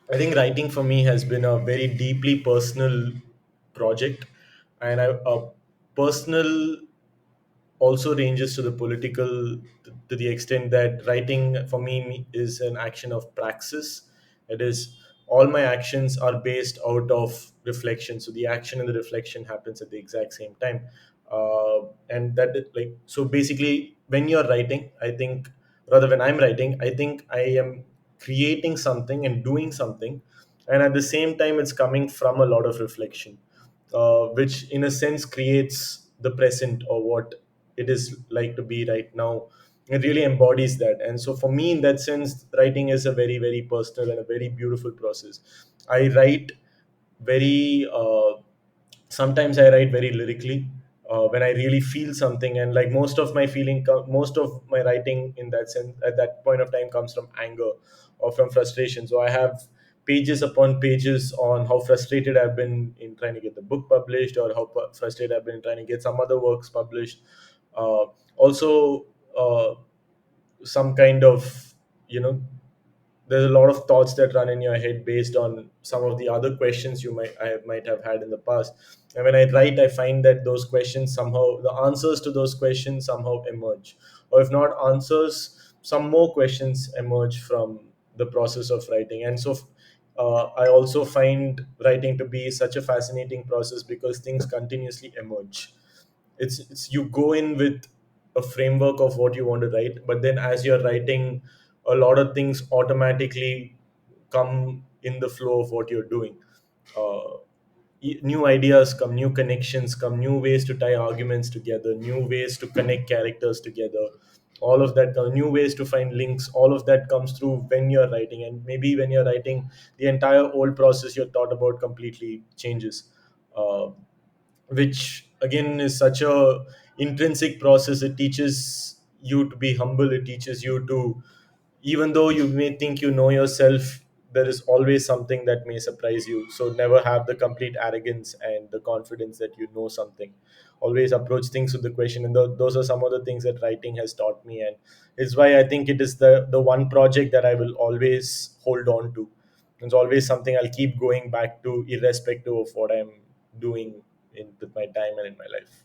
I think writing for me has been a very deeply personal project, and a personal also ranges to the political, to the extent that writing for me is an action of praxis. It is, all my actions are based out of reflection, so the action and the reflection happens at the exact same time. And that like, so basically when you're writing, I think, rather when I'm writing, I think I am creating something and doing something, and at the same time it's coming from a lot of reflection, which in a sense creates the present, or what it is like to be right now. It really embodies that. And so for me, in that sense, writing is a very, very personal and a very beautiful process. I write very sometimes I write very lyrically, when I really feel something, and like most of my most of my writing in that sense at that point of time comes from anger or from frustration. So I have pages upon pages on how frustrated I've been in trying to get the book published, or how frustrated I've been trying to get some other works published. Also, some kind of, you know, there's a lot of thoughts that run in your head based on some of the other questions might have had in the past. And when I write, I find that those questions somehow, the answers to those questions somehow emerge, or if not answers, some more questions emerge from the process of writing. And so I also find writing to be such a fascinating process because things continuously emerge. It's you go in with a framework of what you want to write, but then as you're writing, a lot of things automatically come in the flow of what you're doing. uh, New ideas come, new connections come, new ways to tie arguments together, new ways to connect characters together, all of that, new ways to find links, all of that comes through when you're writing. And maybe when you're writing, the entire old process you thought about completely changes, uh, which again is such a intrinsic process. It teaches you to be humble, it teaches you to, even though you may think you know yourself, there is always something that may surprise you. So never have the complete arrogance and the confidence that you know something. Always approach things with the question, and those are some of the things that writing has taught me. And it's why I think it is the one project that I will always hold on to. It's always something I'll keep going back to, irrespective of what I'm doing in with my time and in my life.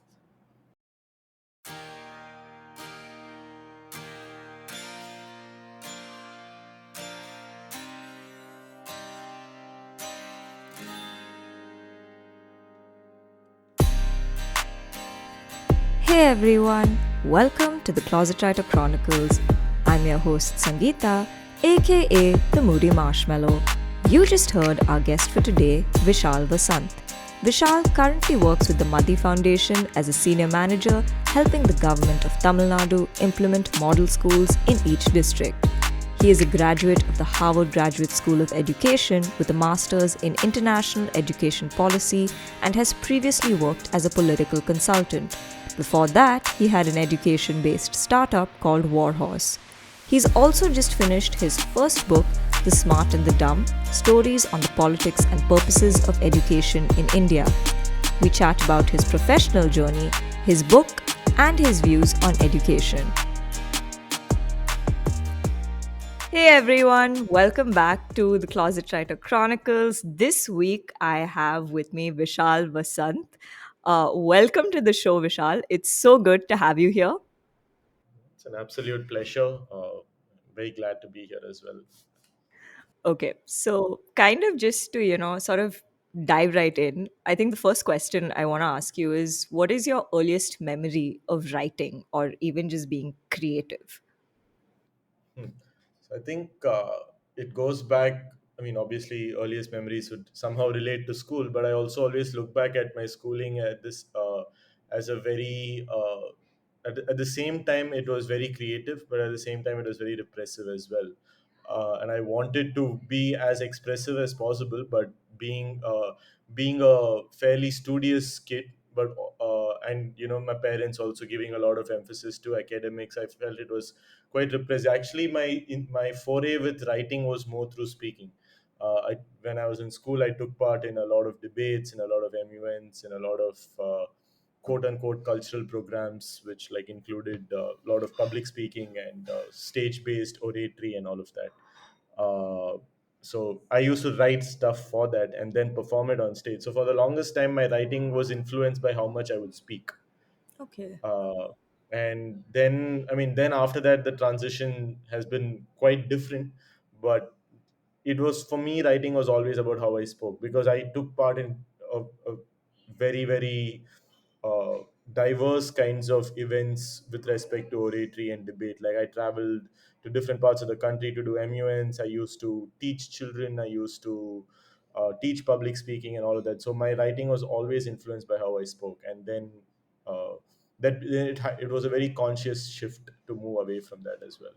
Hey everyone, welcome to the Closet Writer Chronicles. I'm your host Sangeeta, aka the Moody Marshmallow. You just heard our guest for today, Vishal Vasanth. Vishal currently works with the Madhi Foundation as a senior manager, helping the government of Tamil Nadu implement model schools in each district. He is a graduate of the Harvard Graduate School of Education with a master's in international education policy and has previously worked as a political consultant. Before that, he had an education based startup called Warhorse. He's also just finished his first book, The Smart and the Dumb Stories on the Politics and Purposes of Education in India. We chat about his professional journey, his book, and his views on education. Hey everyone, welcome back to the Closet Writer Chronicles. This week I have with me Vishal Vasanth. Welcome to the show, Vishal. It's so good to have you here. It's an absolute pleasure. Very glad to be here as well. Okay, so kind of just to, sort of dive right in, I think the first question I want to ask you is what is your earliest memory of writing or even just being creative? Hmm. So I think it goes back. I mean, obviously, earliest memories would somehow relate to school, but I also always look back at my schooling at this as a very at the same time it was very creative, but at the same time it was very repressive as well. And I wanted to be as expressive as possible, but being being a fairly studious kid, but and you know, my parents also giving a lot of emphasis to academics, I felt it was quite repressive. Actually, my foray with writing was more through speaking. When I was in school, I took part in a lot of debates, in a lot of MUNs, in a lot of quote unquote cultural programs, which like included a lot of public speaking and stage based oratory and all of that. Uh, So I used to write stuff for that and then perform it on stage. So for the longest time, my writing was influenced by how much I would speak. Okay. uh, and then, I mean, then after that the transition has been quite different. But it was, for me, writing was always about how I spoke, because I took part in a very, very uh, diverse kinds of events with respect to oratory and debate. Like, I traveled to different parts of the country to do MUNs. I used to teach children. I used to teach public speaking and all of that. So my writing was always influenced by how I spoke. And then uh, it was a very conscious shift to move away from that as well.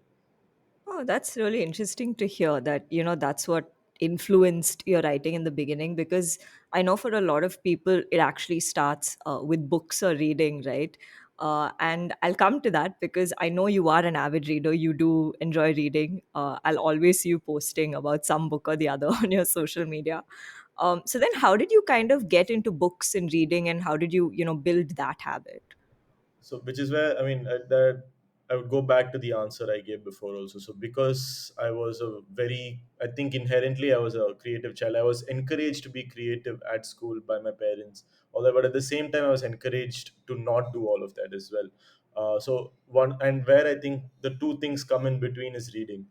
Oh, that's really interesting to hear that, that's what influenced your writing in the beginning, because I know for a lot of people, it actually starts with books or reading, right? And I'll come to that because I know you are an avid reader. You do enjoy reading. I'll always see you posting about some book or the other on your social media. So then how did you kind of get into books and reading, and how did you, build that habit? So which is where, I mean, that I would go back to the answer I gave before also. So because I was a very, I think inherently I was a creative child. I was encouraged to be creative at school by my parents, although, but at the same time I was encouraged to not do all of that as well. So one, and where I think the two things come in between is reading.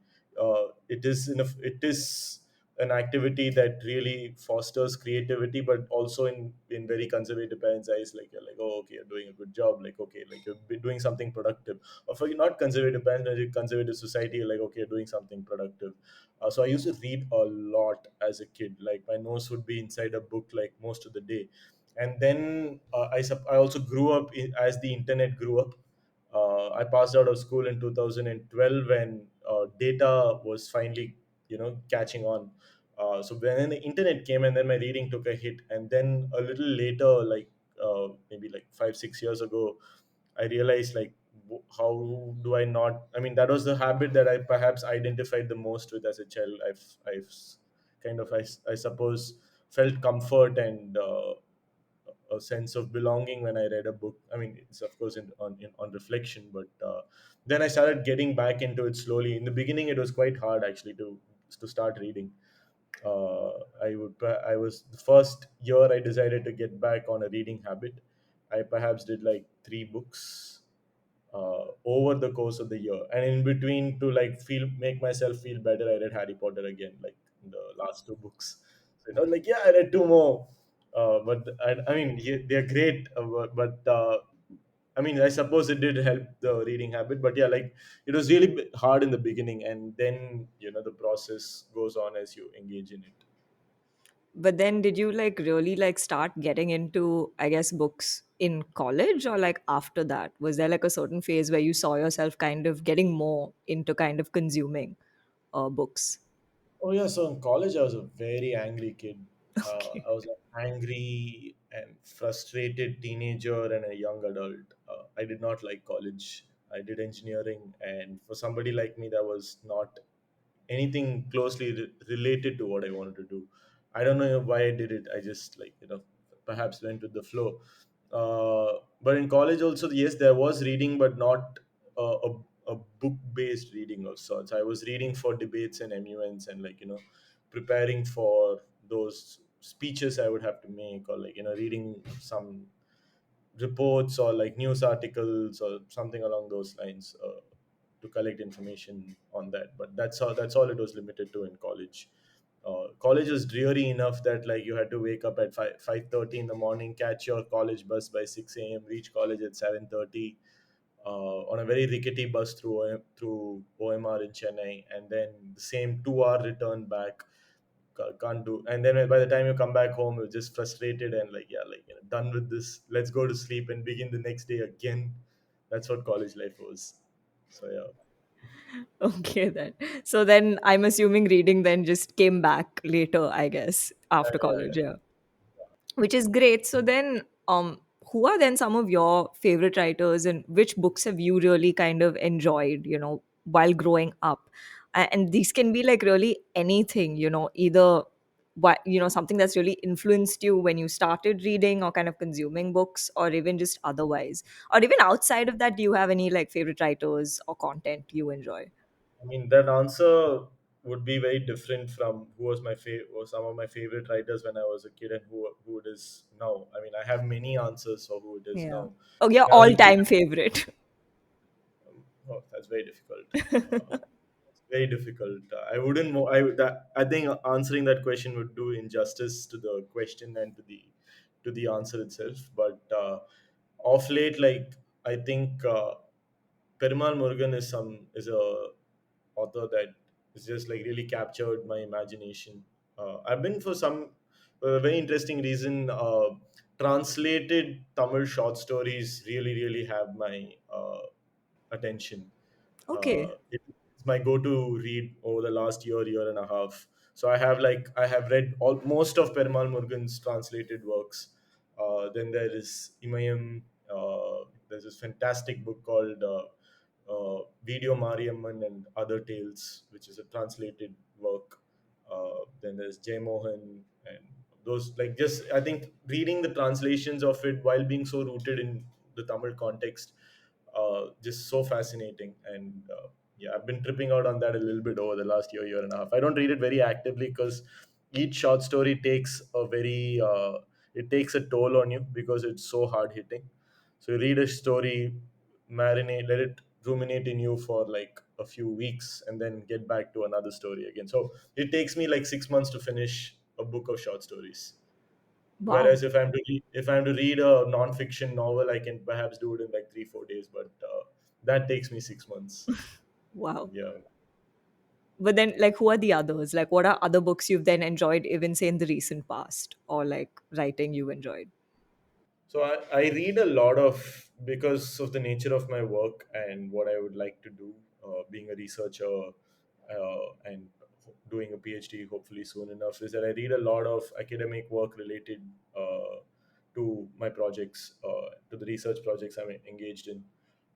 It is an activity that really fosters creativity, but also in very conservative parents' eyes, like, you're like, oh, okay, you're doing a good job, like, okay, like, you're doing something productive. Or for not conservative parents, but conservative society, you're like, okay, you're doing something productive. So I used to read a lot as a kid. Like, my nose would be inside a book like most of the day. And then I also grew up as the internet grew up. I passed out of school in 2012 when data was finally, catching on. So when the internet came, and then my reading took a hit. And then a little later, like maybe like 5 6 years ago, I realized, like, how do I not? I mean, that was the habit that I perhaps identified the most with as a child. Kind of, I suppose, felt comfort and a sense of belonging when I read a book. I mean, it's of course on reflection, but then I started getting back into it slowly. In the beginning, it was quite hard actually to start reading. I was the first year I decided to get back on a reading habit. I perhaps did like 3 books over the course of the year, and in between, to like feel make myself feel better, I read Harry Potter again, like the last 2 books. So I was like, yeah, I read 2 more. But I mean, yeah, they're great, but I mean, I suppose it did help the reading habit. But yeah, like, it was really hard in the beginning, and then, the process goes on as you engage in it. But then did you like really like start getting into, I guess, books in college, or like after that? Was there like a certain phase where you saw yourself kind of getting more into kind of consuming books? Oh yeah, so in college I was a very angry kid. Okay. I was an angry and frustrated teenager and a young adult. I did not like college. I did engineering, and for somebody like me, that was not anything closely related to what I wanted to do. I don't know why I did it. I just, like, perhaps went with the flow. But in college also, yes, there was reading, but not a book based reading of sorts. I was reading for debates and MUNs, and, like, preparing for those speeches I would have to make, or, like, reading some reports or like news articles or something along those lines, to collect information on that. But that's all it was limited to in college. College was dreary enough that, like, you had to wake up at 5:30 in the morning, catch your college bus by 6 a.m., reach college at 7:30, on a very rickety bus through OMR in Chennai, and then the same 2 hour return back. Can't do. And then by the time you come back home, you're just frustrated and, like, yeah, like, done with this. Let's go to sleep and begin the next day again. That's what college life was. So yeah. Okay, then. So then I'm assuming reading then just came back later, I guess, after Yeah. college. Yeah. Which is great. So then, who are then some of your favorite writers, and which books have you really kind of enjoyed, while growing up? And these can be like really anything, either what, something that's really influenced you when you started reading or kind of consuming books, or even just otherwise, or even outside of that. Do you have any like favorite writers or content you enjoy? I mean, that answer. would be very different from who was my or some of my favorite writers when I was a kid, and who it is now. I mean, I have many answers for who it is Yeah. now. Oh, your When I was a kid, all-time favorite. oh, that's very difficult. It's very difficult. I wouldn't. I think answering that question would do injustice to the question and to the answer itself. But of late, like I think Perumal Murugan is a author that is just like really captured my imagination. I've been for some very interesting reason translated Tamil short stories really have my attention. Okay. It's my go-to read over the last year and a half. So I have read all most of Perumal Murugan's translated works. Then there is Imayam. There's this fantastic book called Video Mariamman and Other Tales, which is a translated work. Then there's Jaymohan and those like just I think reading the translations of it while being so rooted in the Tamil context, just so fascinating. And yeah, I've been tripping out on that a little bit over the last year and a half. I don't read it very actively because each short story takes a very it takes a toll on you because it's so hard hitting. So you read a story, marinate, let it ruminate in you for like a few weeks, and then get back to another story again. So it takes me like 6 months to finish a book of short stories. Wow. Whereas if I'm to read a non-fiction novel, I can perhaps do it in like 3 4 days, but that takes me 6 months. Wow. Yeah. But then, like, who are the others? Like, what are other books you've then enjoyed, even say in the recent past, or like writing you enjoyed? So I read a lot of because of the nature of my work and what I would like to do, being a researcher and doing a PhD hopefully soon enough, is that I read a lot of academic work related to my projects, to the research projects I'm engaged in.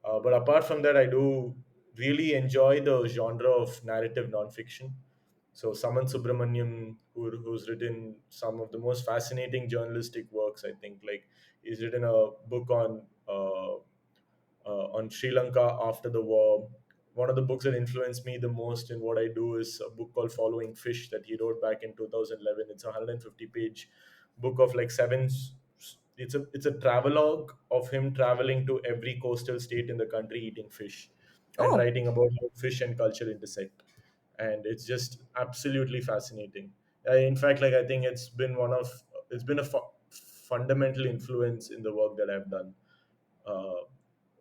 But apart from that, I do really enjoy the genre of narrative nonfiction. So Samanth Subramanian, who's written some of the most fascinating journalistic works, I think. Like he's written a book on Sri Lanka after the war. One of the books that influenced me the most in what I do is a book called Following Fish that he wrote back in 2011. It's a 150-page book of like it's a travelogue of him traveling to every coastal state in the country eating fish and Oh, writing about how fish and culture intersect. And it's just absolutely fascinating. In fact, like I think it's been a fundamental influence in the work that I've done. Uh,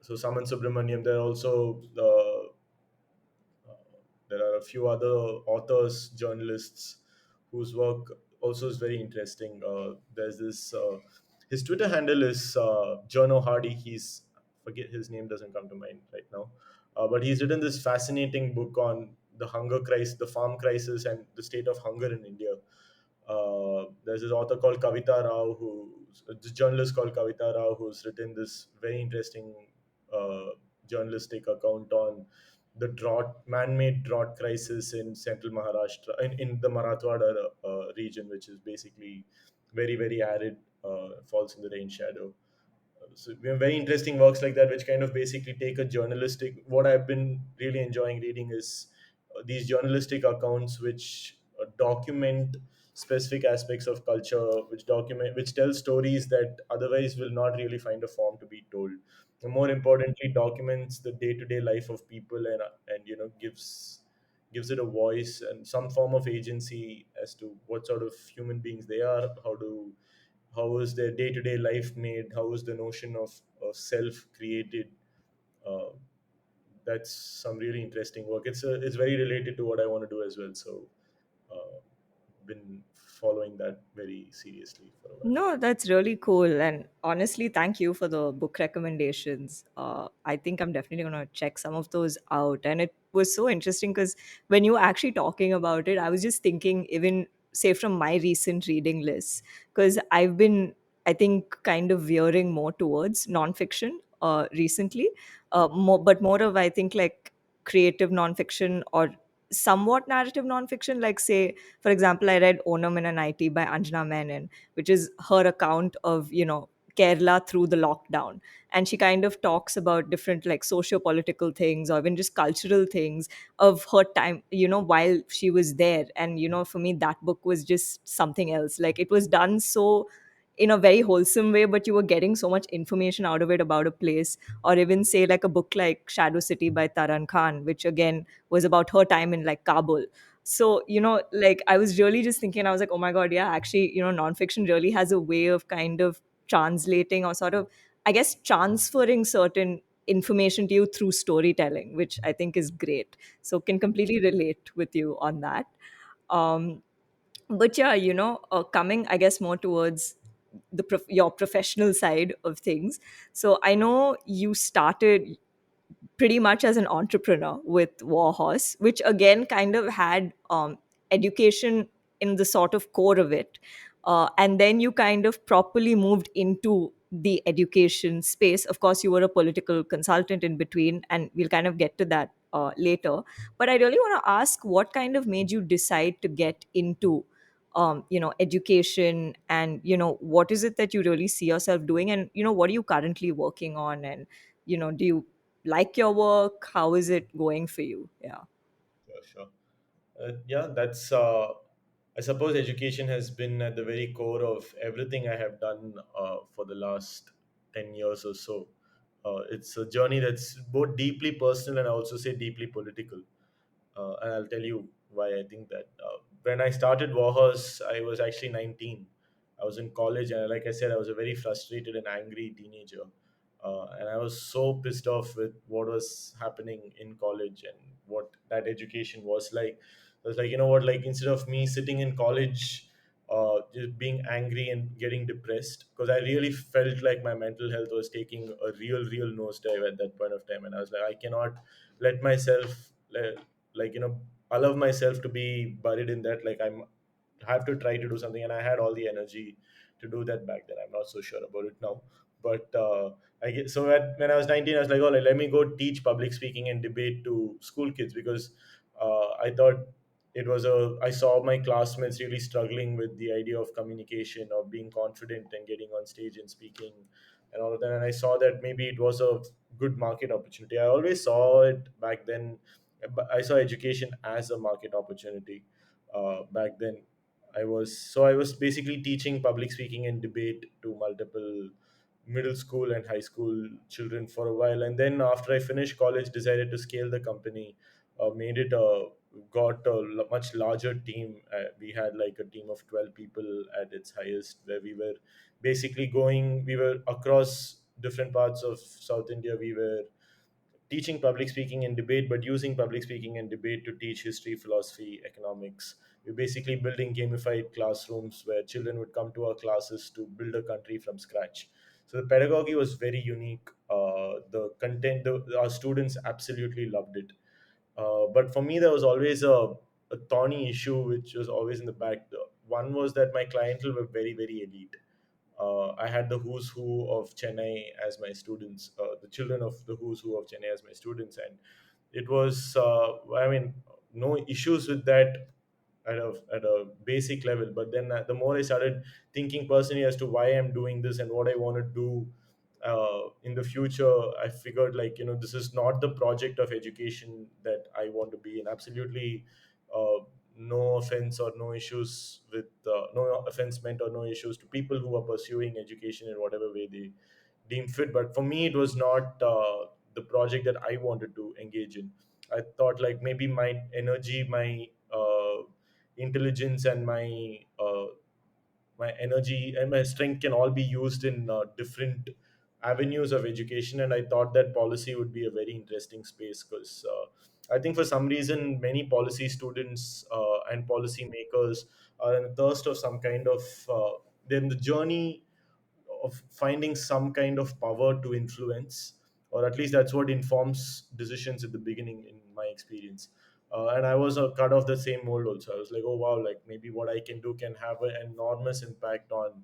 so Saman Subramaniam, there are a few other authors, journalists whose work also is very interesting. There's this his Twitter handle is Journo Hardy. He's forget his name doesn't come to mind right now, but he's written this fascinating book on the hunger crisis, the farm crisis, and the state of hunger in India. There's this author called Kavitha Rao, this journalist called Kavitha Rao, who's written this very interesting uh, journalistic account on the man-made drought crisis in central Maharashtra, in the Marathwada region, which is basically very arid, falls in the rain shadow. So we have very interesting works like that, which kind of basically take a journalistic. What I've been really enjoying reading is these journalistic accounts which document specific aspects of culture, which tell stories that otherwise will not really find a form to be told. And more importantly, documents the day-to-day life of people and gives it a voice and some form of agency as to what sort of human beings they are, how is their day-to-day life made, how is the notion of self created. uh, that's some really interesting work. It's very related to what I want to do as well, so uh, been following that very seriously for a while. no, that's really cool. And honestly, thank you for the book recommendations. I think I'm definitely going to check some of those out. And it was so interesting because when you were actually talking about it, I was just thinking, even say from my recent reading list, because I've been, I think, kind of veering more towards nonfiction recently, but more of, I think, like creative nonfiction or somewhat narrative nonfiction. Like, say, for example, I read Onam in a Nightie by Anjana Menon, which is her account of, Kerala through the lockdown. And she kind of talks about different like socio-political things or even just cultural things of her time, while she was there. And for me that book was just something else. Like, it was done so in a very wholesome way, but you were getting so much information out of it about a place. Or even say like a book like Shadow City by Taran Khan, which again was about her time in like Kabul. So like, I was really just thinking, I was like, oh my god, yeah, actually, nonfiction really has a way of kind of translating or sort of, I guess, transferring certain information to you through storytelling, which I think is great. So can completely relate with you on that. um but yeah, coming, I guess, more towards your professional side of things. So I know you started pretty much as an entrepreneur with Warhorse, which again kind of had education in the sort of core of it. And then you kind of properly moved into the education space. Of course, you were a political consultant in between, and we'll kind of get to that later. But I really want to ask, what kind of made you decide to get into education, and what is it that you really see yourself doing, and what are you currently working on, and do you like your work? How is it going for you? Yeah. Sure, sure. Yeah, that's. I suppose education has been at the very core of everything I have done for the last 10 years or so. It's a journey that's both deeply personal and I also say deeply political. And I'll tell you why I think that. When I started Warhorse, I was actually 19. I was in college, and like I said, I was a very frustrated and angry teenager. And I was so pissed off with what was happening in college and what that education was like. I was like, you know what, like instead of me sitting in college, just being angry and getting depressed, because I really felt like my mental health was taking a real nosedive at that point of time. And I was like, I cannot let myself like allow myself to be buried in that. Like I'm have to try to do something, and I had all the energy to do that back then. I'm not so sure about it now, but I get so when I was 19, I was like, oh, like, let me go teach public speaking and debate to school kids, because I thought it was a I saw my classmates really struggling with the idea of communication, of being confident and getting on stage and speaking and all of that. And I saw that maybe it was a good market opportunity. I always saw it back then. But I saw education as a market opportunity back then. I was basically teaching public speaking and debate to multiple middle school and high school children for a while. And then after I finished college, decided to scale the company, made it got a much larger team. We had like a team of 12 people at its highest, where we were basically going, we were across different parts of South India. We were teaching public speaking and debate, but using public speaking and debate to teach history, philosophy, economics. We're basically building gamified classrooms where children would come to our classes to build a country from scratch. So the pedagogy was very unique. The content, our students absolutely loved it. But for me, there was always a thorny issue which was always in the back. One was that my clientele were very elite. I had the who's who of Chennai as my students, the children of the who's who of Chennai as my students, and it was, I mean, no issues with that at a basic level. But then the more I started thinking personally as to why I'm doing this and what I want to do in the future, I figured, like, this is not the project of education that I want to be in. Absolutely, uh, no offense or no issues with no offense meant or no issues to people who are pursuing education in whatever way they deem fit. But for me, it was not the project that I wanted to engage in. I thought, like, maybe my energy, my intelligence, and my energy and my strength can all be used in different avenues of education. And I thought that policy would be a very interesting space, because I think for some reason many policy students and policy makers are in the thirst of some kind of then the journey of finding some kind of power to influence, or at least that's what informs decisions at the beginning, in my experience. And I was a cut of the same mold also. I was like, oh wow, like maybe what I can do can have an enormous impact on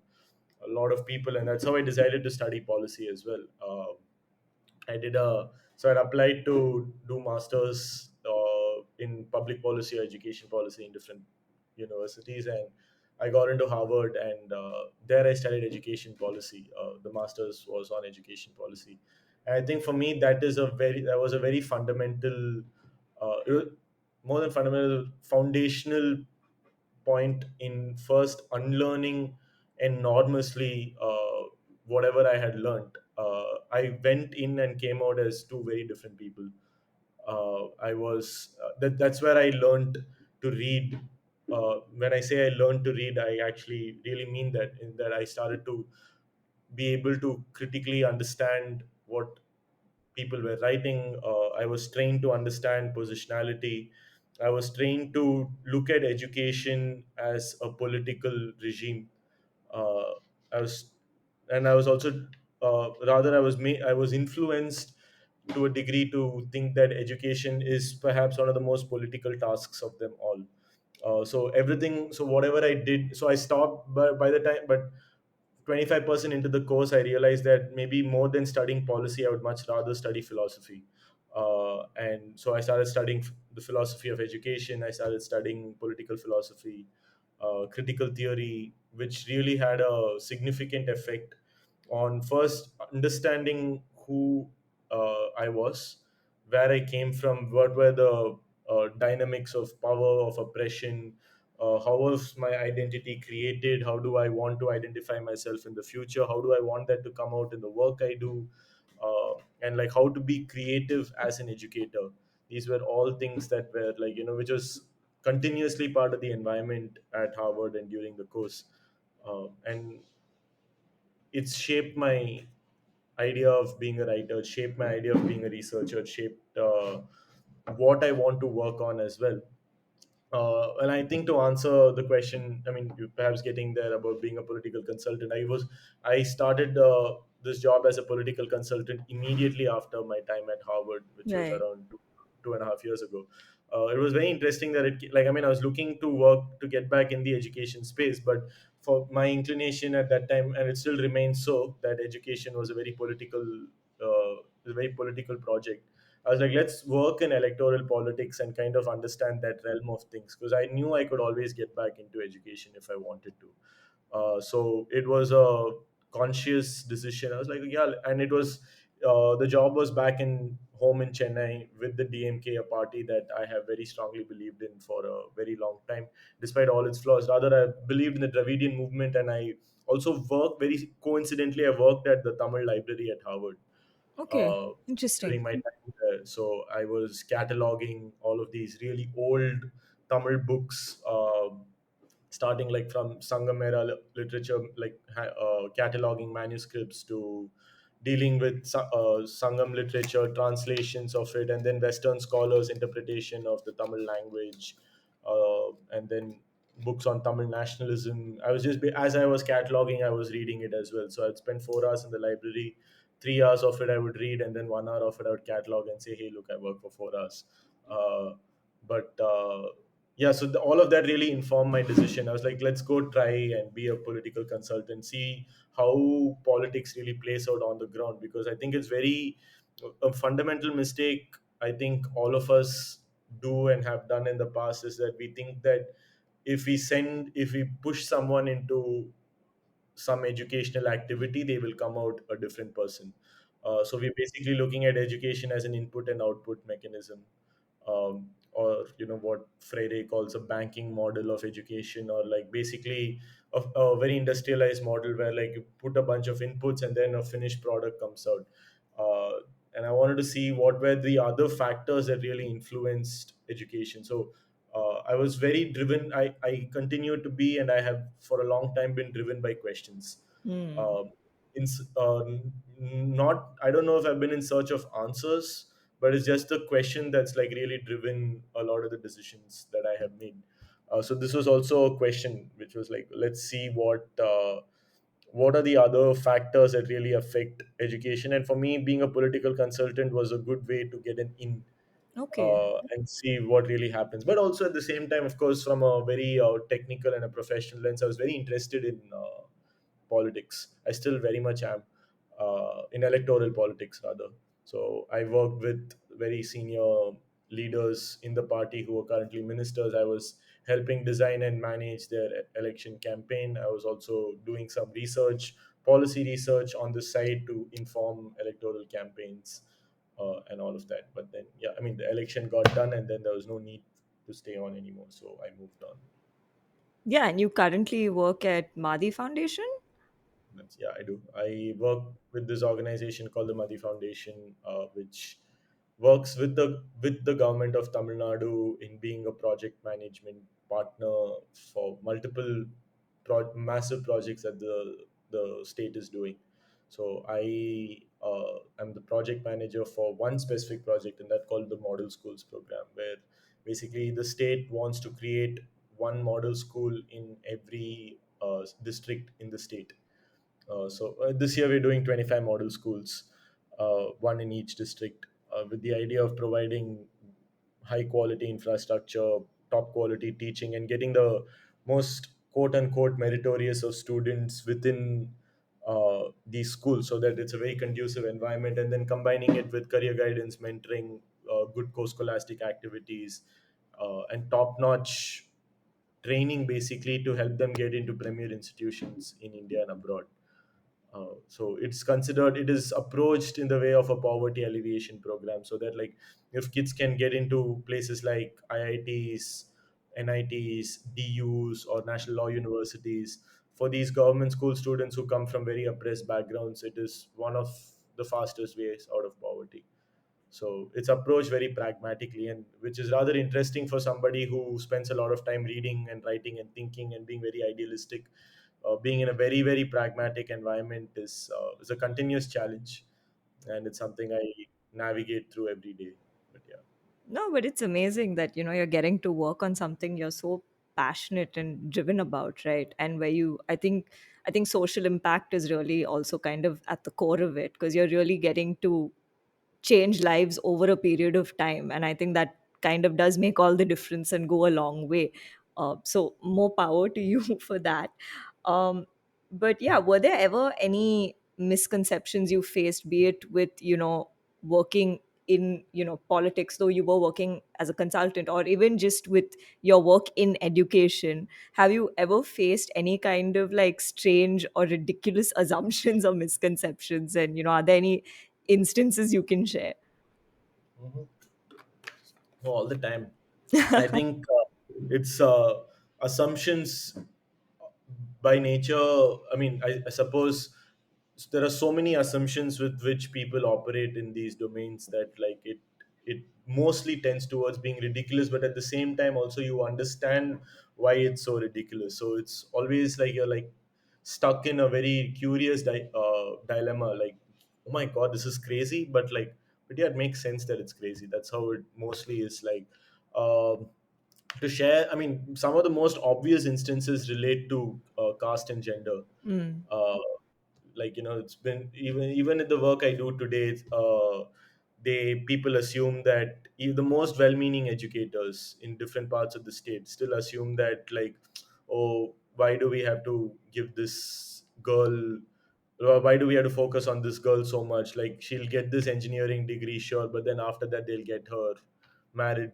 a lot of people. And that's how I decided to study policy as well. I did a so I applied to do masters in public policy or education policy in different universities, and I got into Harvard, and there I studied education policy. The master's was on education policy, and I think for me that was a very fundamental, it was more than fundamental, foundational point in first unlearning enormously whatever I had learned. I went in and came out as two very different people. That's where I learned to read. When I say I learned to read, I actually really mean that, in that I started to be able to critically understand what people were writing. I was trained to understand positionality. I was trained to look at education as a political regime. Uh, I was, and I was also, I was influenced to a degree to think that education is perhaps one of the most political tasks of them all. So whatever I did, so I stopped by the time, but 25% into the course, I realized that maybe more than studying policy, I would much rather study philosophy. And so I started studying the philosophy of education. I started studying political philosophy, critical theory, which really had a significant effect on first understanding who I was, where I came from, what were the dynamics of power, of oppression, how was my identity created, how do I want to identify myself in the future, how do I want that to come out in the work I do, and like how to be creative as an educator. These were all things that were like, which was continuously part of the environment at Harvard and during the course. And it's shaped my idea of being a writer, it shaped my idea of being a researcher, it shaped what I want to work on as well. And I think to answer the question, I mean, you perhaps getting there about being a political consultant, I started this job as a political consultant immediately after my time at Harvard, which was Right. around 2.5 years ago. It was very interesting that I mean, I was looking to work to get back in the education space, but for my inclination at that time, and it still remains so, that education was a very political project. I was like, let's work in electoral politics and kind of understand that realm of things, because I knew I could always get back into education if I wanted to. So it was a conscious decision. I was like, yeah, and it was the job was back in home in Chennai with the DMK, a party that I have very strongly believed in for a very long time, despite all its flaws. Rather, I believed in the Dravidian movement, and I also worked very coincidentally. I worked at the Tamil library at Harvard Okay. uh, Interesting. during my time there. So I was cataloging all of these really old Tamil books, starting like from Sangam era literature, like cataloging manuscripts, to dealing with Sangam literature, translations of it, and then Western scholars' interpretation of the Tamil language, and then books on Tamil nationalism. As I was cataloging, I was reading it as well. So I'd spend 4 hours in the library, 3 hours of it I would read, and then 1 hour of it I would catalog and say, "Hey, look, I work for 4 hours." Uh, but yeah, so all of that really informed my decision. I was like, let's go try and be a political consultant, see how politics really plays out on the ground, because I think it's very a fundamental mistake I think all of us do and have done in the past, is that we think that if we push someone into some educational activity, they will come out a different person. So we're basically looking at education as an input and output mechanism, or what Freire calls a banking model of education, or like basically a very industrialized model where like you put a bunch of inputs and then a finished product comes out. Uh, and I wanted to see what were the other factors that really influenced education. So I was very driven. I continue to be, and I have for a long time been driven by questions. Hmm. Um, not, I don't know if I've been in search of answers, but it's just a question that's like really driven a lot of the decisions that I have made. So this was also a question which was like, let's see what are the other factors that really affect education. And for me, being a political consultant was a good way to get an in, Okay. and see what really happens. But also at the same time, of course, from a very technical and a professional lens, I was very interested in politics. I still very much am, in electoral politics rather. So I worked with very senior leaders in the party who are currently ministers. I was helping design and manage their election campaign. I was also doing some research, policy research on the side to inform electoral campaigns and all of that. But then, yeah, I mean, the election got done, and then there was no need to stay on anymore, so I moved on. Yeah, and you currently work at Madi Foundation? Yeah, I do. I work with this organization called the Madi Foundation, which works with the government of Tamil Nadu in being a project management partner for multiple massive projects that the state is doing. So I am the project manager for one specific project, and that called the Model Schools program, where basically the state wants to create one model school in every district in the state. So this year we're doing 25 model schools, one in each district, with the idea of providing high quality infrastructure, top quality teaching, and getting the most quote unquote meritorious of students within these schools, so that it's a very conducive environment, and then combining it with career guidance, mentoring, good co-scholastic activities, and top notch training basically to help them get into premier institutions in India and abroad. So it is approached in the way of a poverty alleviation program, so that like if kids can get into places like IITs, NITs, DUs, or national law universities, for these government school students who come from very oppressed backgrounds, it is one of the fastest ways out of poverty. So it's approached very pragmatically, and which is rather interesting for somebody who spends a lot of time reading and writing and thinking and being very idealistic. Being in a very very pragmatic environment is a continuous challenge, and it's something I navigate through every day. But yeah. No, but it's amazing that, you're getting to work on something you're so passionate and driven about, right? And where I think social impact is really also kind of at the core of it, because you're really getting to change lives over a period of time, and I think that kind of does make all the difference and go a long way. So more power to you for that. Um, but yeah, were there ever any misconceptions you faced, be it with working in politics, though you were working as a consultant, or even just with your work in education? Have you ever faced any kind of like strange or ridiculous assumptions or misconceptions, and are there any instances you can share? Mhm. No, all the time. I think it's assumptions by nature. I mean, I suppose there are so many assumptions with which people operate in these domains that like it mostly tends towards being ridiculous, but at the same time also you understand why it's so ridiculous. So it's always like you're like stuck in a very curious dilemma, like, oh my god, this is crazy, but yeah, it makes sense that it's crazy. That's how it mostly is. Like, um, to share, I mean, some of the most obvious instances relate to caste and gender. Mm. uh, like, it's been even in the work I do today, they people assume that the most well-meaning educators in different parts of the state still assume that, like, oh, why do we have to give this girl, why do we have to focus on this girl so much? Like, she'll get this engineering degree, sure, but then after that they'll get her married.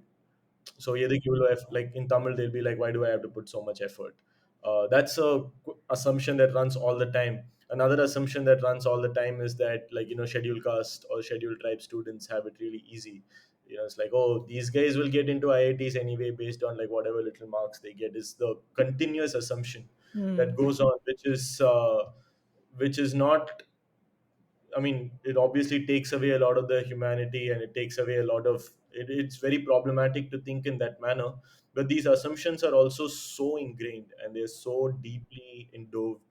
So எதுக்கு இவ்வளவு like in Tamil they'll be like, why do I have to put so much effort? That's a assumption that runs all the time. Another assumption that runs all the time is that, like, scheduled caste or scheduled tribe students have it really easy. It's like, oh, these guys will get into IITs anyway based on like whatever little marks they get, is the continuous assumption that Mm. goes on, which is not, I mean, it obviously takes away a lot of the humanity, and it takes away a lot of it's very problematic to think in that manner. But these assumptions are also so ingrained, and they're so deeply endowed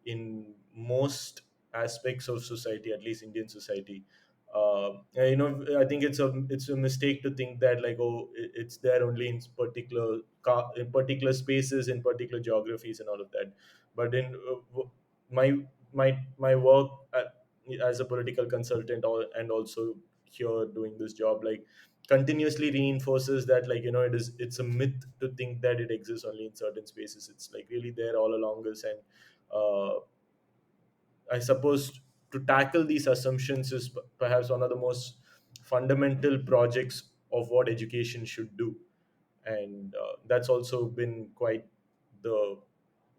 in most aspects of society, at least Indian society. I think it's a mistake to think that, like, oh, it's there only in in particular spaces, in particular geographies, and all of that. But in my work as a political consultant, and also here doing this job, like, continuously reinforces that, like, it's a myth to think that it exists only in certain spaces. It's like really there all along us. And uh, I suppose to tackle these assumptions is perhaps one of the most fundamental projects of what education should do. And that's also been quite the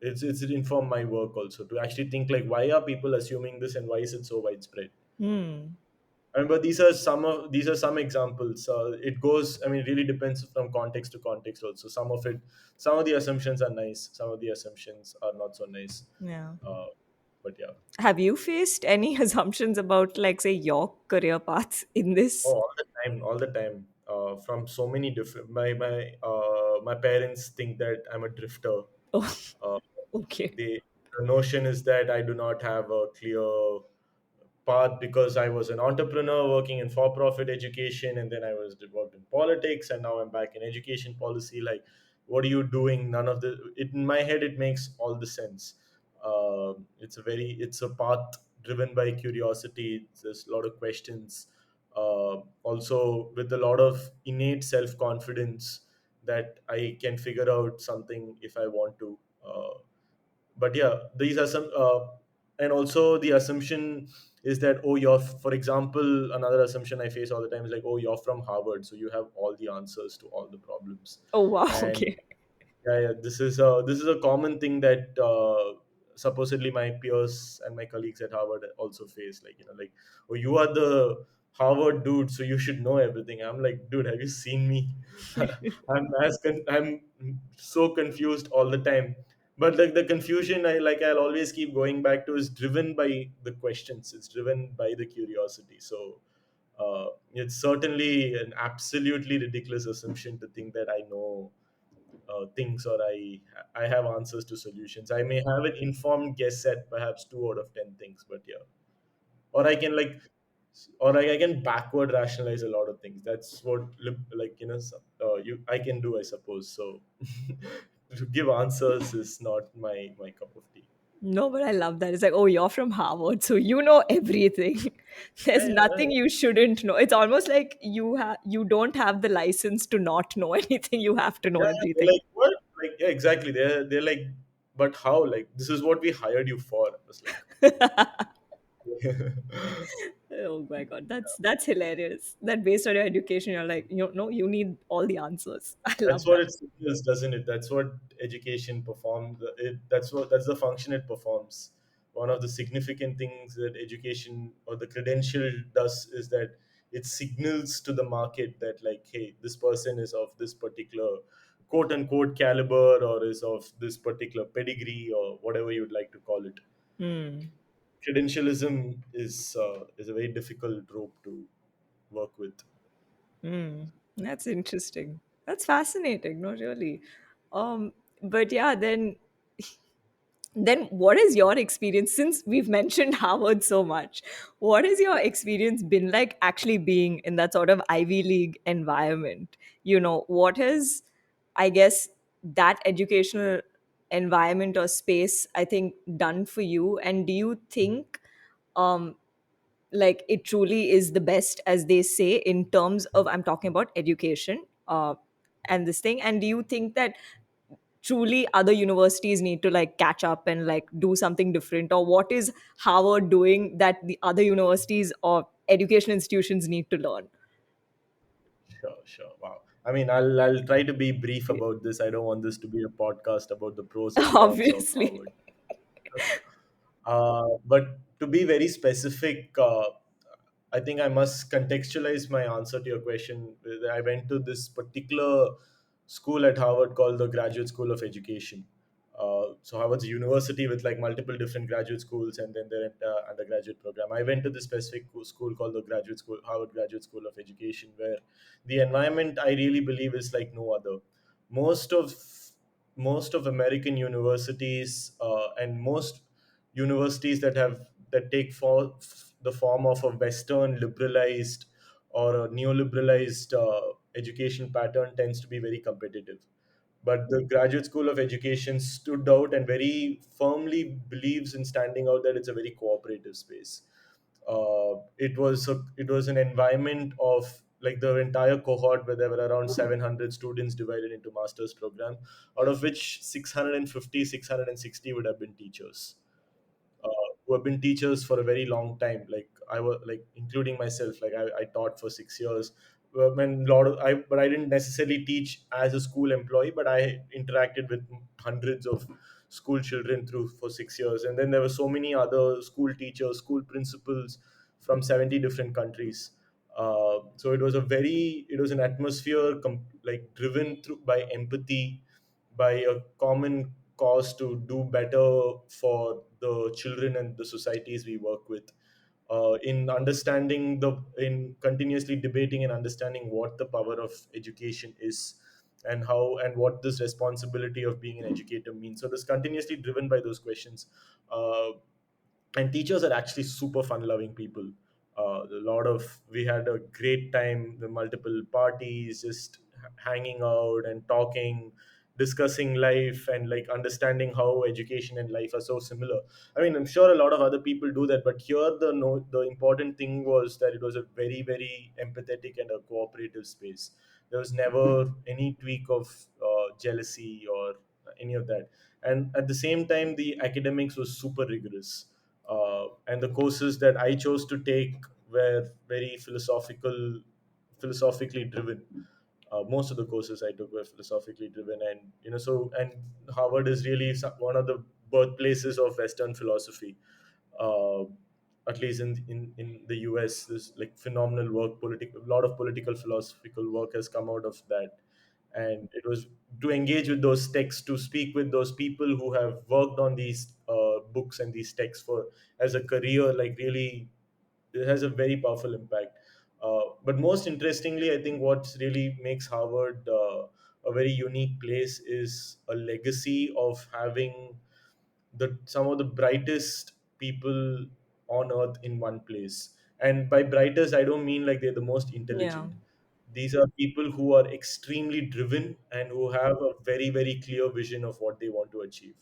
it's informed my work also, to actually think like, why are people assuming this and why is it so widespread. Hmm. I mean, but these are some examples. It goes. I mean, it really depends from context to context. Also, some of the assumptions are nice. Some of the assumptions are not so nice. Yeah. Uh, but yeah, Have you faced any assumptions about, like, say, your career paths in oh, this? all the time, all the time. From so many different. My parents think that I'm a drifter. Oh, Uh, okay. the notion is that I do not have a clear path because I was an entrepreneur working in for-profit education, and then I was worked in politics, and now I'm back in education policy. Like, what are you doing? None of the it in my head it makes all the sense. It's a path driven by curiosity. There's a lot of questions, also with a lot of innate self-confidence that I can figure out something if I want to. But yeah, these are some and also the assumption is that, oh, you're, for example, another assumption I face all the time is like, oh, you're from Harvard, so you have all the answers to all the problems. Oh, wow. And Okay. yeah, this is a common thing that supposedly my peers and my colleagues at Harvard also face. Like, like, oh, you are the Harvard dude, so you should know everything. I'm like, dude, have you seen me? I'm so confused all the time. But like the confusion, I'll always keep going back to, is driven by the questions. It's driven by the curiosity. So it's certainly an absolutely ridiculous assumption to think that I know things, or I have answers to solutions. I may have an informed guess at perhaps 2 out of 10 things, but yeah, or I can like, or I can backward rationalize a lot of things. That's what you I can do, I suppose. So to give answers is not my cup of tea. No, but I love that. It's like, oh, you're from Harvard, so you know everything. Yeah, There's yeah, yeah. nothing you shouldn't know. It's almost like you don't have the license to not know anything. You have to know Yeah, yeah, they're everything. like, what? Like, yeah, exactly. They're like, but how? Like, this is what we hired you for. I was like, Oh my god, that's hilarious. That based on your education, you're like, you know, you need all the answers. I that's love what that. it signals, doesn't it? That's what education performs. That's the function it performs. One of the significant things that education or the credential does is that it signals to the market that, like, hey, this person is of this particular quote unquote caliber, or is of this particular pedigree, or whatever you'd like to call it. Hmm. Credentialism is a very difficult rope to work with. Hmm. That's interesting. That's fascinating. No, really. But yeah, then what is your experience, since we've mentioned Harvard so much? What has your experience been like actually being in that sort of Ivy League environment? What has, I guess, that educational environment or space, I think, done for you? And do you think um like it truly is the best, as they say, in terms of, I'm talking about education, and this thing? And do you think that truly other universities need to like catch up and like do something different, or what is Harvard doing that the other universities or education institutions need to learn? Sure, sure. Wow. I mean, I'll try to be brief about this. I don't want this to be a podcast about the pros and cons of Obviously. Harvard. But to be very specific, I think I must contextualize my answer to your question. I went to this particular school at Harvard called the Graduate School of Education. So Harvard's a university with like multiple different graduate schools and then their undergraduate program. I went to this specific school called the Graduate School, Harvard Graduate School of Education, where the environment, I really believe, is like no other. Most of most of American universities, and most universities that take for the form of a Western liberalized or a neoliberalized education pattern tends to be very competitive. But the Graduate School of Education stood out and very firmly believes in standing out that it's a very cooperative space. It was an environment of like the entire cohort, where there were around 700 students divided into master's program, out of which 650, 660 would have been teachers, uh, who have been teachers for a very long time. Like I was, like, including myself, like I taught for 6 years. when lot of I but I didn't necessarily teach as a school employee, but I interacted with hundreds of school children through for 6 years, and then there were so many other school teachers, school principals from 70 different countries. So it was an atmosphere like driven through by empathy, by a common cause to do better for the children and the societies we work with, in understanding the in continuously debating and understanding what the power of education is, and how and what this responsibility of being an educator means. So this continuously driven by those questions. And teachers are actually super fun loving people. A lot of We had a great time, the multiple parties, just hanging out and talking, discussing life, and like understanding how education and life are so similar. I mean, I'm sure a lot of other people do that, but here the important thing was that it was a very very empathetic and a cooperative space. There was never any tweak of jealousy or any of that. And at the same time, the academics was super rigorous, and the courses that I chose to take were very philosophically driven. Most of the courses I took were philosophically driven, and Harvard is really one of the birthplaces of Western philosophy. Uh, at least in the US, there's like phenomenal work, a lot of political philosophical work has come out of that. And it was to engage with those texts, to speak with those people who have worked on these books and these texts for as a career, like really it has a very powerful impact. But most interestingly, I think what really makes Harvard a very unique place is a legacy of having some of the brightest people on earth in one place. And by brightest, I don't mean like they're the most Yeah. intelligent. These are people who are extremely driven and who have a very very clear vision of what they want to achieve.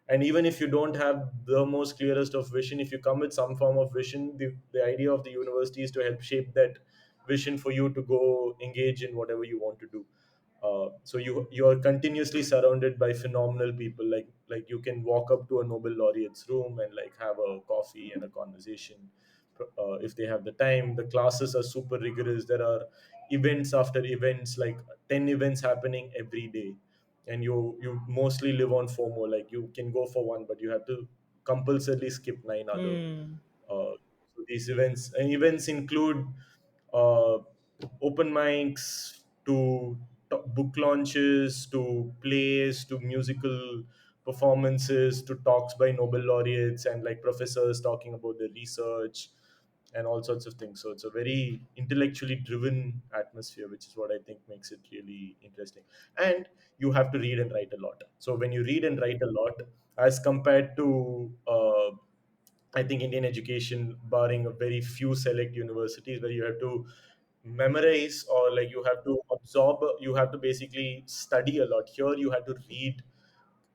And even if you don't have the most clearest of vision, if you come with some form of vision, the idea of the university is to help shape that vision for you to go engage in whatever you want to do. So you are continuously surrounded by phenomenal people. Like you can walk up to a Nobel laureate's room and like have a coffee and a conversation, if they have the time. The classes are super rigorous. There are events after events, like 10 events happening every day, and you mostly live on FOMO. Like you can go for one, but you have to compulsorily skip nine other. Hmm. So these events include uh, open mics to book launches to plays to musical performances to talks by Nobel laureates and like professors talking about their research and all sorts of things. So it's a very intellectually driven atmosphere, which is what I think makes it really interesting. And you have to read and write a lot. So when you read and write a lot, as compared to I think Indian education, barring a very few select universities where you have to memorize or like you have to absorb, you have to basically study a lot. Here you have to read,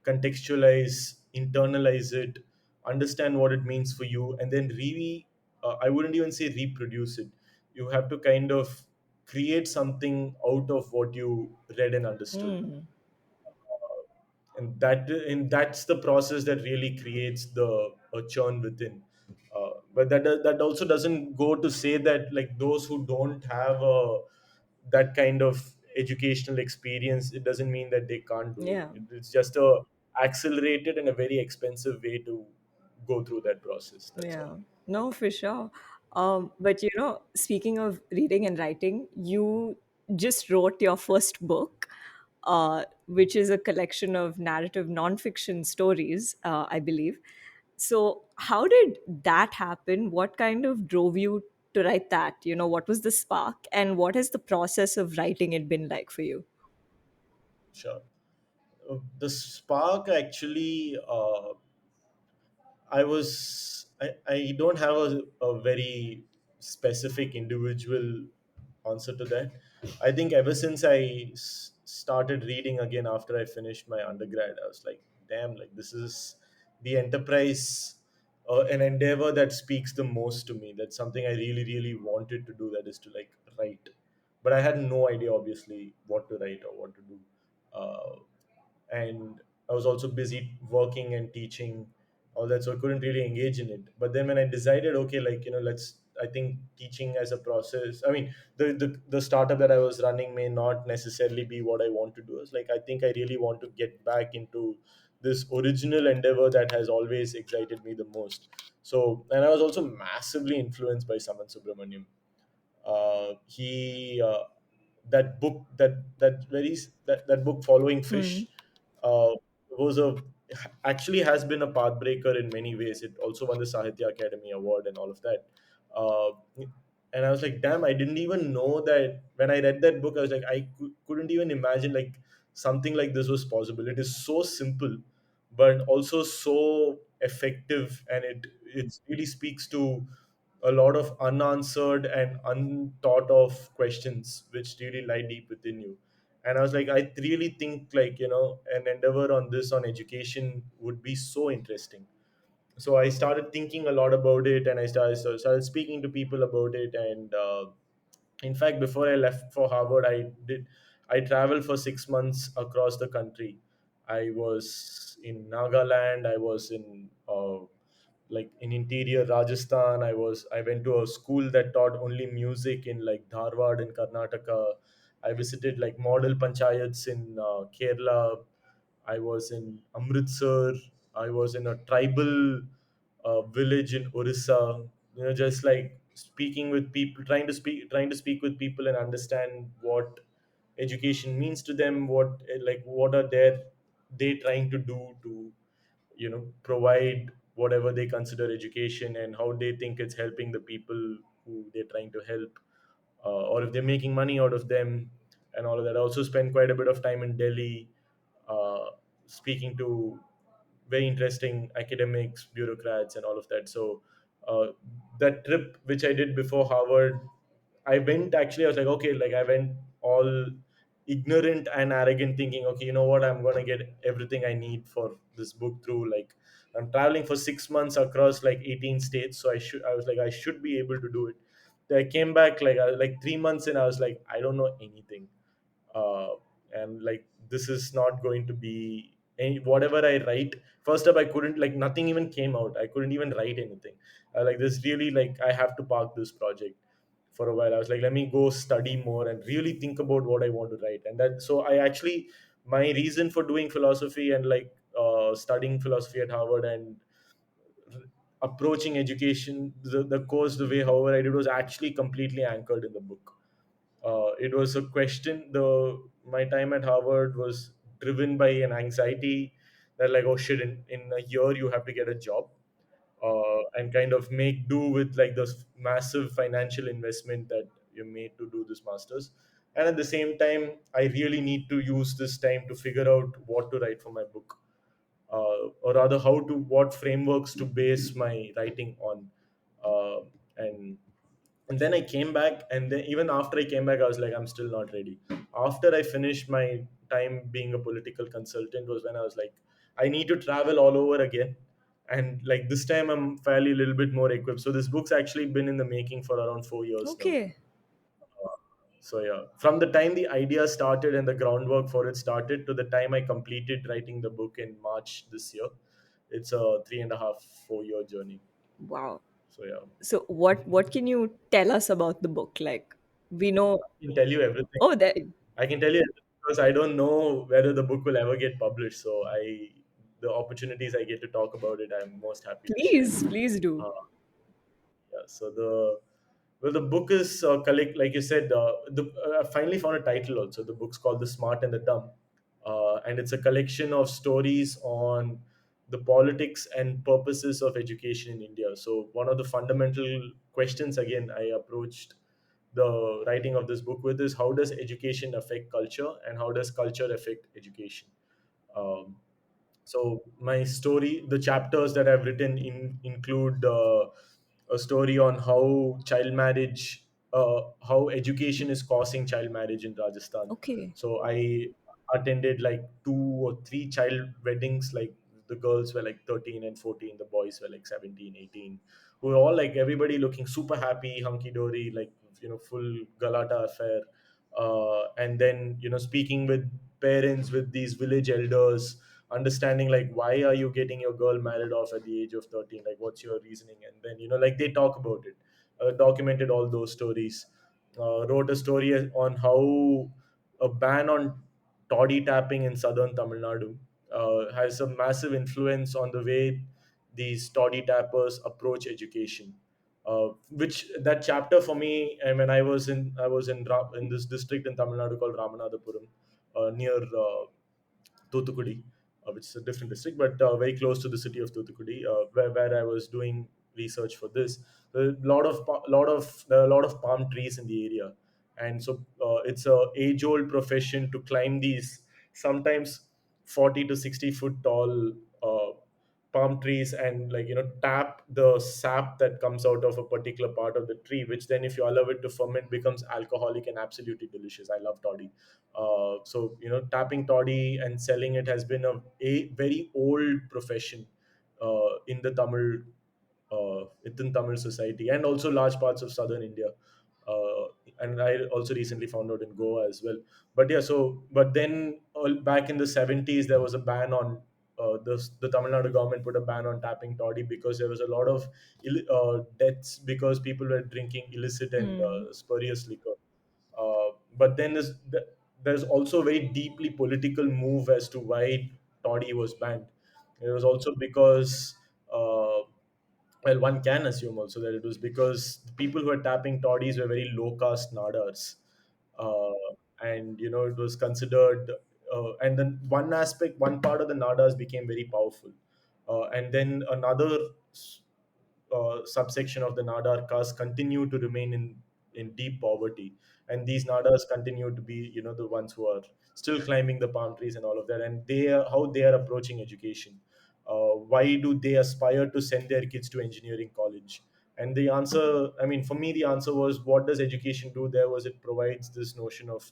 contextualize, internalize it, understand what it means for you, and then really, I wouldn't even say reproduce it. You have to kind of create something out of what you read and understood. Hmm. And that's the process that really creates the a churn within. But that also doesn't go to say that like those who don't have that kind of educational experience, it doesn't mean that they can't do it. Yeah. It's just a accelerated and a very expensive way to go through that process. That's all. Yeah, no, for sure. But speaking of reading and writing, you just wrote your first book, which is a collection of narrative nonfiction stories, I believe. So, how did that happen? What kind of drove you to write that? What was the spark, and what has the process of writing it been like for you? Sure. The spark actually, I don't have a very specific individual answer to that. I think ever since started reading again after I finished my undergrad, I was like, damn, like this is the enterprise, an endeavor that speaks the most to me. That's something I really, really wanted to do. That is to like write, but I had no idea, obviously, what to write or what to do. Uh, and I was also busy working and teaching all that, so I couldn't really engage in it. But then when I decided, okay, like let's I think teaching as a process, I mean, the startup that I was running may not necessarily be what I want to do. It's like I think I really want to get back into this original endeavor that has always excited me the most. So, and I was also massively influenced by Samanth Subramanian. He That book, that book, Following Hmm. Fish, uh, was a actually has been a pathbreaker in many ways. It also won the Sahitya Academy Award and all of that. Uh, and I was like, damn, I didn't even know that. When I read that book, I was like, couldn't even imagine like something like this was possible. It is so simple, but also so effective, and it really speaks to a lot of unanswered and unthought of questions which really lie deep within you. And I was like, I really think, like, an endeavor on this, on education, would be so interesting. So I started thinking a lot about it, and started speaking to people about it. And in fact, before I left for Harvard, I traveled for 6 months across the country. I was in Nagaland. I was in like in interior Rajasthan. I went to a school that taught only music in like Dharwad in Karnataka. I visited like model panchayats in Kerala. I was in Amritsar. I was in a tribal village in Orissa. Just like speaking with people, trying to speak with people and understand what education means to them. What are they trying to do to provide whatever they consider education, and how they think it's helping the people who they're trying to help, or if they're making money out of them, and all of that. I also spent quite a bit of time in Delhi, uh, speaking to very interesting academics, bureaucrats, and all of that. So uh, that trip which I did before Harvard, I went, actually, I was like, okay, like I went all ignorant and arrogant, thinking, okay, you know what, I'm gonna get everything I need for this book through, like, I'm traveling for 6 months across like 18 states, so I was like, I should be able to do it. Then I came back like 3 months in, I was like, I don't know anything. uh, and like, this is not going to be whatever I write. First up, I couldn't, like, nothing even came out. I couldn't even write anything. Like, this really, like, I have to park this project for a while. I was like, let me go study more and really think about what I want to write. And that, so I actually, my reason for doing philosophy and like studying philosophy at Harvard and approaching education, the course, the way however I did, was actually completely anchored in the book. It was a question. The My time at Harvard was driven by an anxiety that, like, oh shit, in a year you have to get a job, and kind of make do with like this massive financial investment that you made to do this masters. And at the same time, I really need to use this time to figure out what to write for my book, or rather, what frameworks to base my writing on. Uh, and and then I came back, and then even after I came back, I was like, I'm still not ready. After I finished my time being a political consultant, was when I was like, I need to travel all over again. And like, this time I'm fairly a little bit more equipped. So this book's actually been in the making for around 4 years now. Okay. So yeah, from the time the idea started and the groundwork for it started to the time I completed writing the book in March this year, it's a 3.5, 4 year journey. Wow. So yeah, So what can you tell us about the book? Like, we know. I can tell you everything. Oh, that. I can tell you everything because I don't know whether the book will ever get published. So the opportunities I get to talk about it, I'm most happy to share. Please, please do. Uh, yeah. So the book is collect, like you said. I finally found a title also. The book's called The Smart and the Dumb, and it's a collection of stories on the politics and purposes of education in India. So one of the fundamental questions, again, I approached the writing of this book with is, how does education affect culture, and how does culture affect education? Um, so my story, the chapters that I've written include a story on how child marriage, how education is causing child marriage in Rajasthan. Okay. So I attended like 2 or 3 child weddings. Like, the girls were like 13 and 14, the boys were like 17, 18. Who were all like, everybody looking super happy, hunky dory, like, full galata affair. And then, speaking with parents, with these village elders, understanding like, why are you getting your girl married off at the age of 13, like, what's your reasoning? And then, like, they talk about it. documented all those stories. Wrote a story on how a ban on toddy tapping in southern Tamil Nadu has a massive influence on the way these toddy tappers approach education. Which that chapter for me, and when I was in this district in Tamil Nadu called Ramanathapuram, near Thuthukudi, which is a different district, but very close to the city of Thuthukudi, where I was doing research for this. There are a lot of palm trees in the area, and so it's a age-old profession to climb these sometimes 40 to 60 foot tall palm trees, and tap the sap that comes out of a particular part of the tree, which then if you allow it to ferment becomes alcoholic and absolutely delicious. I love toddy. So tapping toddy and selling it has been a very old profession in the Tamil within Tamil society, and also large parts of southern India. Uh, and I also recently found out in Goa as well. But yeah, but then back in the 70s, there was a ban on the Tamil Nadu government put a ban on tapping toddy because there was a lot of deaths because people were drinking illicit and Hmm. spurious liquor. But then there's also a very deeply political move as to why toddy was banned. It was also because, well, one can assume also that it was because the people who were tapping toddies were very low caste nadars, uh, and it was considered. And then one part of the nadas became very powerful, and then another subsection of the Nadar caste continue to remain in deep poverty, and these Nadars continue to be the ones who are still climbing the palm trees and all of that, and how they are approaching education. Why do they aspire to send their kids to engineering college? And the answer, I mean, for me, the answer was, what does education do? There was, it provides this notion of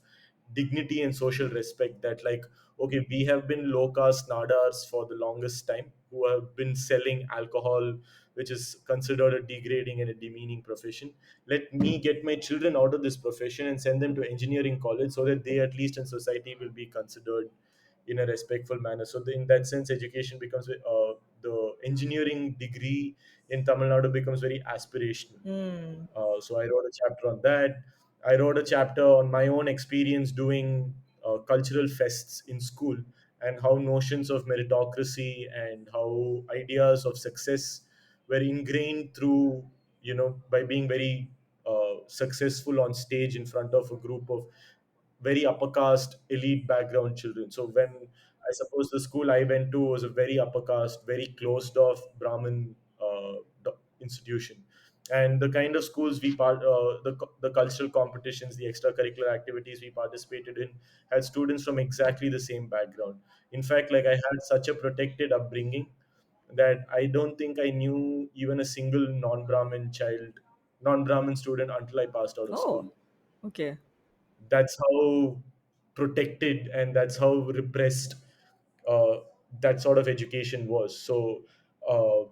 dignity and social respect, that like, okay, we have been low caste nadars for the longest time who have been selling alcohol, which is considered a degrading and a demeaning profession. Let me get my children out of this profession and send them to engineering college so that they, at least in society, will be considered in a respectful manner. So in that sense, education becomes the engineering degree in Tamil Nadu becomes very aspirational. Hmm. So I wrote a chapter on that. I wrote a chapter on my own experience doing cultural fests in school, and how notions of meritocracy and how ideas of success were ingrained through, by being very successful on stage in front of a group of very upper caste elite background children. So when, I suppose, the school I went to was a very upper caste, very closed off Brahmin institution, and the kind of schools the cultural competitions, the extracurricular activities we participated in had students from exactly the same background. In fact, like, I had such a protected upbringing that I don't think I knew even a single non-Brahmin student until I passed out of school. Oh, okay. That's how protected and that's how repressed uh, that sort of education was. So uh,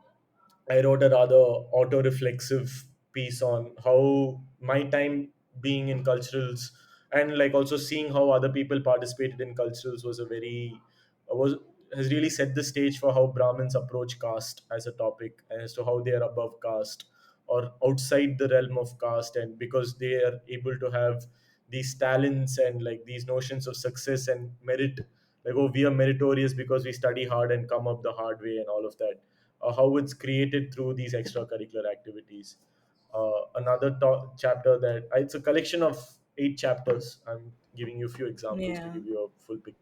I wrote a rather auto-reflexive piece on how my time being in culturals, and like also seeing how other people participated in culturals, was has really set the stage for how Brahmins approach caste as a topic, and as to how they are above caste or outside the realm of caste, and because they are able to have these talents and like these notions of success and merit, like, oh, we are meritorious because we study hard and come up the hard way and all of that. How it's created through these extracurricular activities. Another chapter that it's a collection of 8 chapters. I'm giving you a few examples to Yeah. give you a full picture.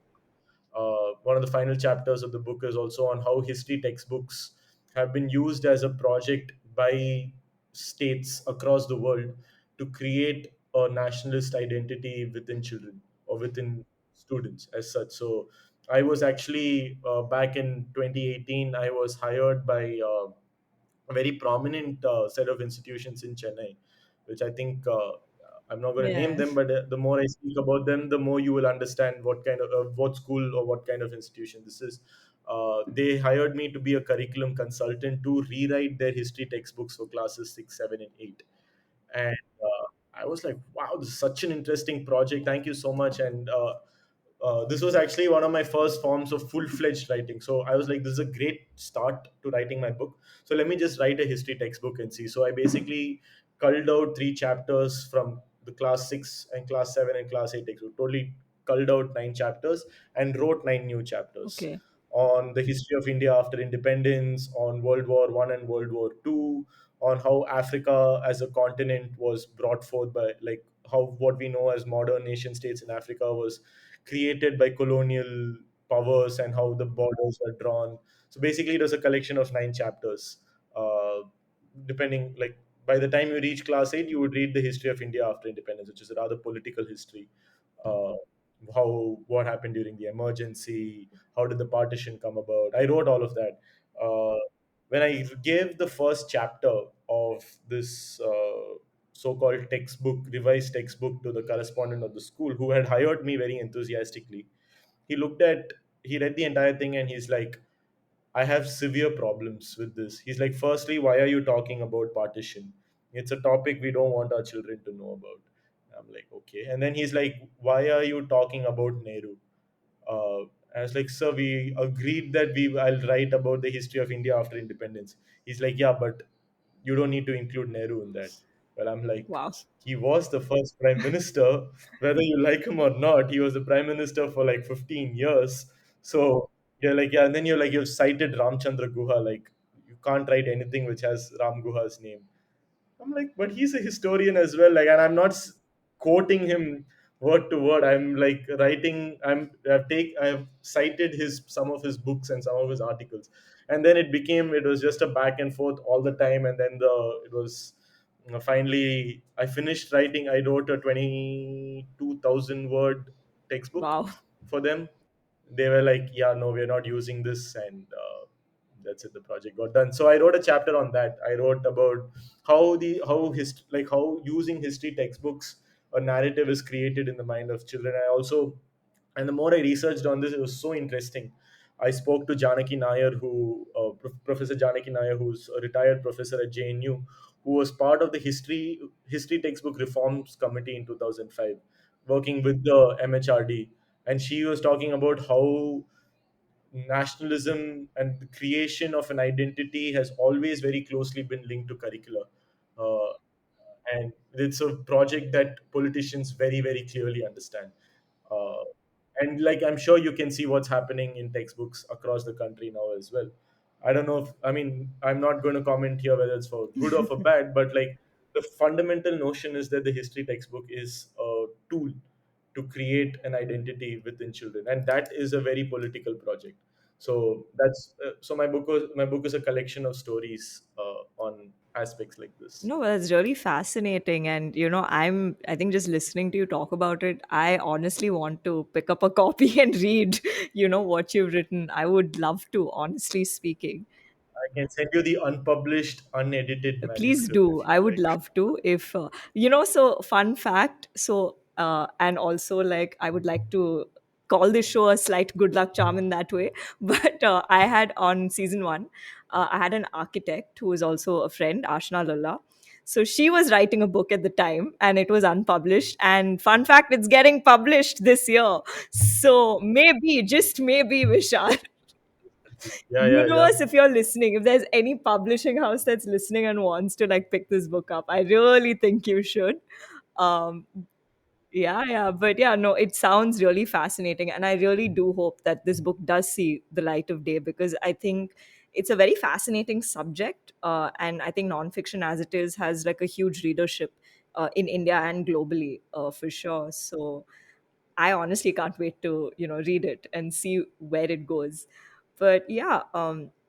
One of the final chapters of the book is also on how history textbooks have been used as a project by states across the world to create a nationalist identity within children or within students as such. So I was actually, back in 2018, I was hired by a very prominent set of institutions in Chennai, which I think, I'm not going to name Yeah. them, but the more I speak about them, the more you will understand what school or what kind of institution this is. They hired me to be a curriculum consultant to rewrite their history textbooks for classes 6, 7, and 8. And I was like, wow, this is such an interesting project. Thank you so much. And this was actually one of my first forms of full-fledged writing. So I was like, this is a great start to writing my book. So let me just write a history textbook and see. So I basically culled out three chapters from the class 6 and class 7 and class 8 textbook. Totally culled out nine chapters and wrote nine new chapters Okay. on the history of India after independence, on World War One and World War Two, on how Africa as a continent was brought forth by, like, how what we know as modern nation states in Africa was created by colonial powers, and how the borders were drawn. So basically, it was a collection of nine chapters. Uh, Depending, like, by the time you reach class 8, you would read the history of India after independence, which is a rather political history. uh, how what happened during the emergency, how did the partition come about. I wrote all of that. When I gave the first chapter of this so-called textbook, revised textbook, to the correspondent of the school, who had hired me very enthusiastically, he looked at he read the entire thing, and he's like, I have severe problems with this. He's like, firstly, why are you talking about partition? It's a topic we don't want our children to know about. I'm like, okay. And then he's like, why are you talking about Nehru? I was like, sir, we agreed that I'll write about the history of India after independence. He's like, yeah, but you don't need to include Nehru in that. Well, I'm like, Wow. he was the first prime minister, whether you like him or not. He was the prime minister for like 15 years. So you're like, yeah, and then you're like, you've cited Ramachandra Guha, like, you can't write anything which has Ram Guha's name. I'm like, but he's a historian as well. Like, and I'm not quoting him word to word. I'm like writing. I've cited his some of his books and some of his articles, and then it was just a back and forth all the time. And then it was, finally I finished writing. I wrote a 22,000 word textbook Wow. for them. They were like, yeah, no, we're not using this, and that's it, the project got done. So I wrote a chapter on that. I wrote about how using history textbooks, a narrative is created in the mind of children. I also, and the more I researched on this, it was so interesting. I spoke to Janaki Nair, Professor Janaki Nair, who's a retired professor at JNU, who was part of the history textbook reforms committee in 2005, working with the MHRD. And she was talking about how nationalism and the creation of an identity has always very closely been linked to curricula. Uh, and it's a project that politicians very, very clearly understand. Uh, and like, I'm sure you can see what's happening in textbooks across the country now as well. I don't know if, I mean, I'm not going to comment here whether it's for good or for bad, but like, the fundamental notion is that the history textbook is a tool to create an identity within children, and that is a very political project. So my book is a collection of stories on aspects like this. No, that's really fascinating. And, I think just listening to you talk about it, I honestly want to pick up a copy and read, what you've written. I would love to, honestly speaking. I can send you the unpublished, unedited Please manuscript do. if I you'd would like. love to. If, so fun fact. So, and also, like, I would like to call this show a slight good luck charm in that way. But I had on season one, I had an architect who was also a friend, Ashna Lalla. So she was writing a book at the time and it was unpublished. And fun fact, it's getting published this year. So maybe, just maybe, Vishal, Yeah, yeah, yeah. universe, if you're listening, if there's any publishing house that's listening and wants to like pick this book up, I really think you should. um yeah, but yeah, no, it sounds really fascinating, and I really do hope that this book does see the light of day, because I think it's a very fascinating subject, and I think nonfiction as it is has like a huge readership in India and globally, for sure. So I honestly can't wait to, read it and see where it goes. But yeah,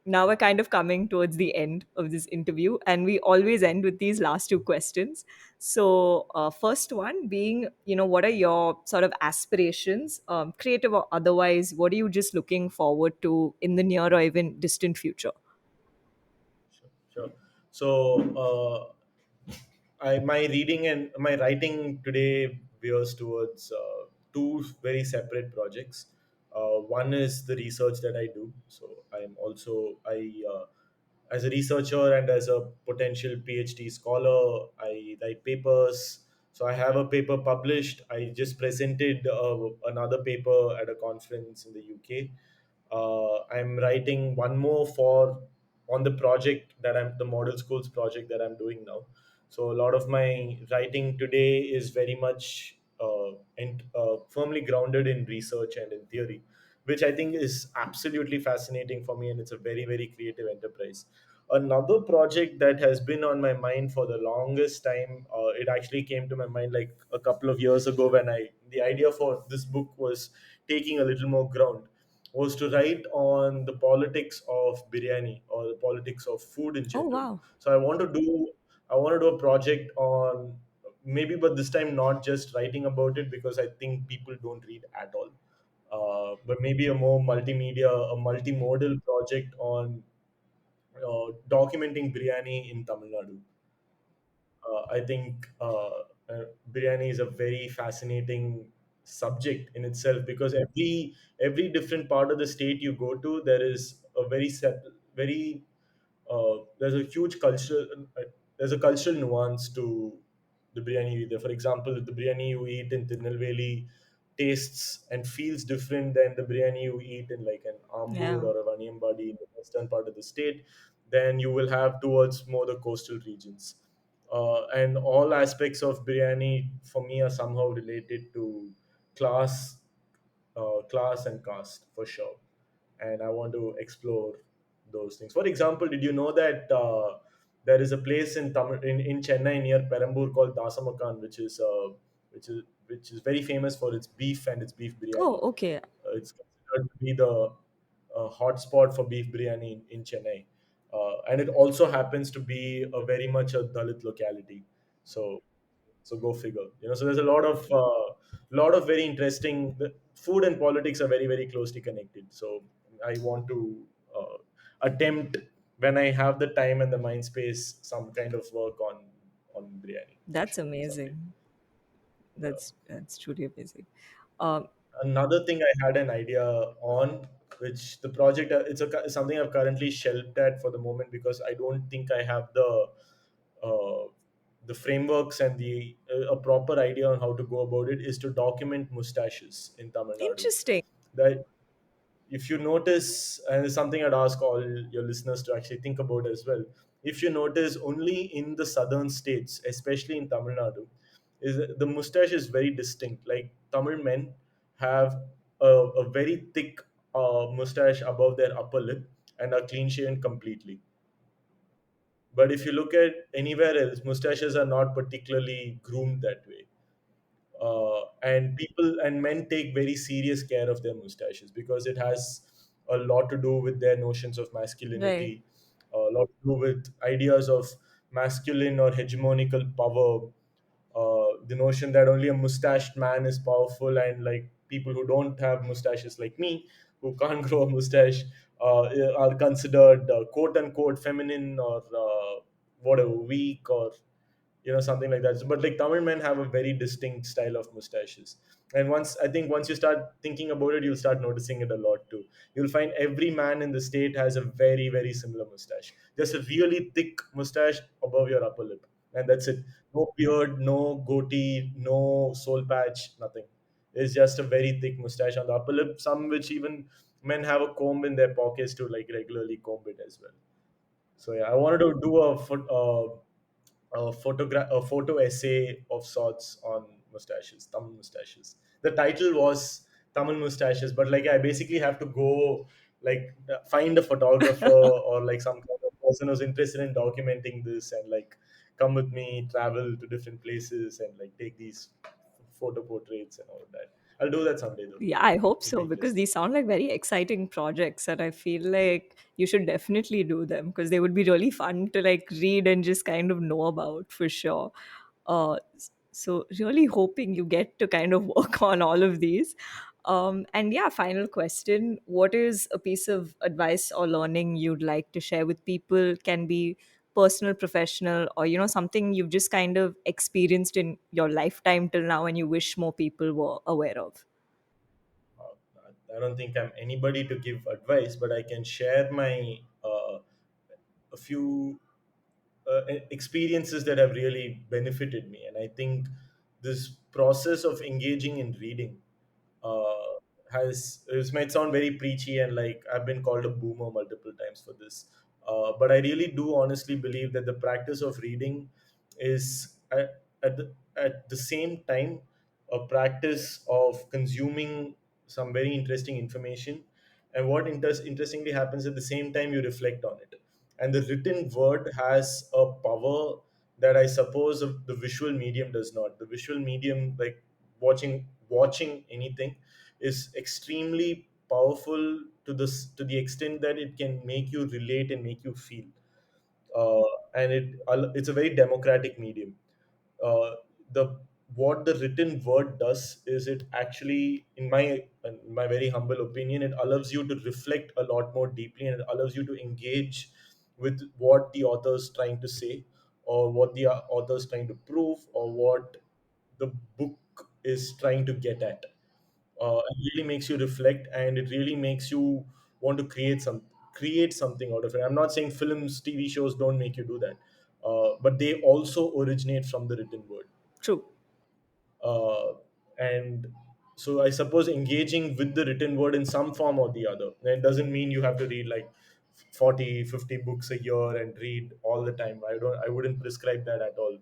now we're kind of coming towards the end of this interview, and we always end with these last two questions. So, first one being, what are your sort of aspirations, creative or otherwise? What are you just looking forward to in the near or even distant future? Sure, sure. So, my reading and my writing today veers towards two very separate projects. One is the research that I do. So as a researcher and as a potential PhD scholar, I write papers. So I have a paper published. I just presented another paper at a conference in the UK. I'm writing one more for on the project that I'm the model schools project that I'm doing now. So a lot of my writing today is very much firmly grounded in research and in theory, which I think is absolutely fascinating for me, and it's a very, very creative enterprise. Another project that has been on my mind for the longest time, it actually came to my mind like a couple of years ago when the idea for this book was taking a little more ground, was to write on the politics of biryani or the politics of food in Oh, general. wow. So I want to do a project on maybe, but this time not just writing about it because I think people don't read at all. But maybe a more multimedia, a multimodal project on documenting biryani in Tamil Nadu. I think biryani is a very fascinating subject in itself because every different part of the state you go to, there is a very there's a huge cultural there's a cultural nuance to the biryani you eat there. For example, the biryani you eat in Tirunelveli tastes and feels different than the biryani you eat in like an Ambur Yeah, or a Vaniyambadi in the western part of the state. Then you will have towards more the coastal regions. And all aspects of biryani for me are somehow related to class, class and caste for sure. And I want to explore those things. For example, did you know that there is a place in Chennai near Perambur called Dasamakan, which is very famous for its beef and its beef oh, biryani. okay. It's considered to be the hotspot for beef biryani in Chennai, and it also happens to be a very much a Dalit locality. So so go figure. So there's a lot of very interesting. The food and politics are very, very closely connected. So I want to attempt, when I have the time and the mind space, some kind of work on biryani for That's sure someday. amazing. Yeah. That's truly amazing. Um, Another thing I had an idea on, which the project something I've currently shelved at for the moment because I don't think I have uh, the frameworks and the a proper idea on how to go about it, is to document mustaches in Tamil Nadu. Interesting. That if you notice, and it's something I'd ask all your listeners to actually think about as well. If you notice, only in the southern states, especially in Tamil Nadu, is the mustache is very distinct. Like Tamil men have a very thick mustache above their upper lip and are clean shaven completely. But if you look at anywhere else, mustaches are not particularly groomed that way. And people and men take very serious care of their mustaches because it has a lot to do with their notions of Right. masculinity, a lot to do with ideas of masculine or hegemonical power, the notion that only a mustached man is powerful, and like people who don't have mustaches like me, who can't grow a mustache, are considered quote unquote feminine or whatever, weak, or something like that. But like Tamil men have a very distinct style of mustaches, and once you start thinking about it, you'll start noticing it a lot too. You'll find every man in the state has a very, very similar mustache, just a really thick mustache above your upper lip, and that's it. No beard, no goatee, no soul patch, nothing. It's just a very thick mustache on the upper lip, some which even men have a comb in their pockets to like regularly comb it as well. So yeah, I wanted to do a photo essay of sorts on mustaches, Tamil mustaches. The title was Tamil mustaches, but like I basically have to go like find a photographer or like some kind of person who's interested in documenting this and like come with me, travel to different places and like take these photo portraits and all of that. I'll do that someday though. Yeah, I hope To so take because listeners. these sound like very exciting projects, and I feel like you should definitely do them because they would be really fun to like read and just kind of know about for sure. So really hoping you get to kind of work on all of these. And yeah, final question: what is a piece of advice or learning you'd like to share with people? Can be personal, professional, or something you've just kind of experienced in your lifetime till now, and you wish more people were aware of. Uh, I don't think I'm anybody to give advice, but I can share my a few experiences that have really benefited me. And I think this process of engaging in reading uh, this might sound very preachy, and like I've been called a boomer multiple times for this. But I really do honestly believe that the practice of reading is at the same time a practice of consuming some very interesting information, and what interestingly happens at the same time you reflect on it. And the written word has a power that I suppose the visual medium does not. The visual medium, like watching anything, is extremely powerful to the extent that it can make you relate and make you feel. uh, and it's a very democratic medium. uh, the What the written word does is it actually, in my very humble opinion, it allows you to reflect a lot more deeply, and it allows you to engage with what the author is trying to say, or what the author is trying to prove, or what the book is trying to get at. It really makes you reflect, and it really makes you want to create something out of it. I'm not saying films, TV shows don't make you do that, but they also originate from the written word. True. uh, and so I suppose engaging with the written word in some form or the other. And it doesn't mean you have to read like 40, 50 books a year and read all the time. I wouldn't prescribe that at all.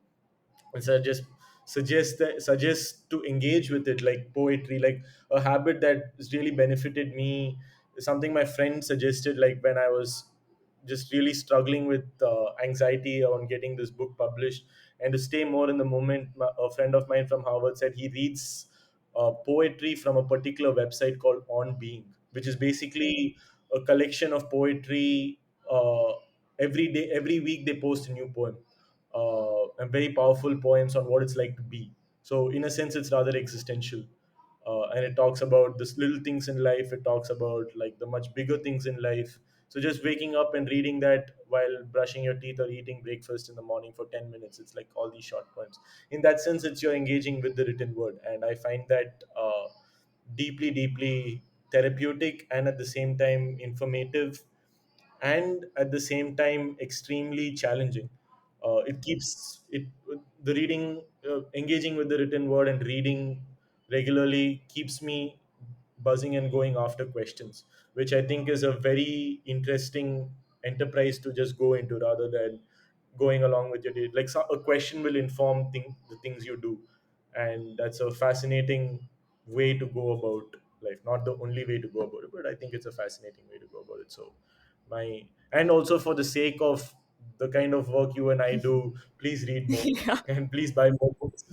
So just suggest to engage with it, like poetry, like a habit that has really benefited me. Something my friend suggested, like when I was just really struggling with anxiety on getting this book published, and to stay more in the moment, a friend of mine from Harvard said he reads poetry from a particular website called On Being, which is basically a collection of poetry. Every day, every week, they post a new poem, and very powerful poems on what it's like to be. So, in a sense, it's rather existential. And it talks about this little things in life. It talks about like the much bigger things in life. So, just waking up and reading that while brushing your teeth or eating breakfast in the morning for 10 minutes, it's like all these short poems. In that sense, it's you're engaging with the written word. And I find that deeply, deeply therapeutic, and at the same time informative, and at the same time extremely challenging. It keeps it the reading, engaging with the written word and reading regularly keeps me buzzing and going after questions, which I think is a very interesting enterprise to just go into, rather than going along with your day. Like, a question will inform the things you do, and that's a fascinating way to go about life. Not the only way to go about it, but I think it's a fascinating way to go about it. So my and also, for the sake of the kind of work you and I do, please read more Yeah. and please buy more books.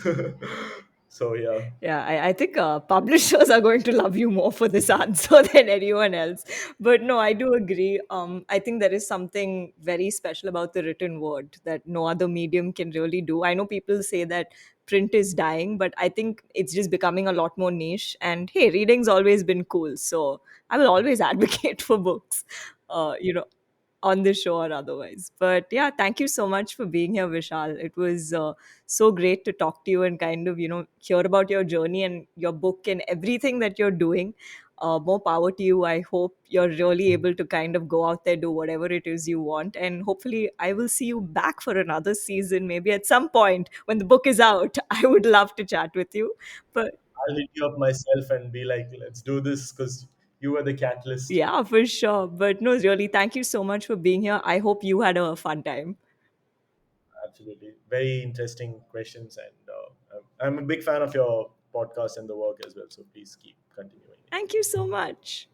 So yeah, Yeah, I think publishers are going to love you more for this answer than anyone else. But no, I do agree. I think there is something very special about the written word that no other medium can really do. I know people say that print is dying, but I think it's just becoming a lot more niche. And hey, reading's always been cool. So I will always advocate for books, on the show or otherwise. But yeah, thank you so much for being here, Vishal. It was so great to talk to you and kind of, hear about your journey and your book and everything that you're doing. More power to you. I hope you're really able to kind of go out there, do whatever it is you want. And hopefully, I will see you back for another season, maybe at some point when the book is out. I would love to chat with you. But I'll hit you up myself and be like, let's do this, because you were the catalyst. yeah, for sure. But no, really, thank you so much for being here. I hope you had a fun time. Absolutely, very interesting questions, and I'm a big fan of your podcast and the work as well, so please keep continuing it. Thank you so much.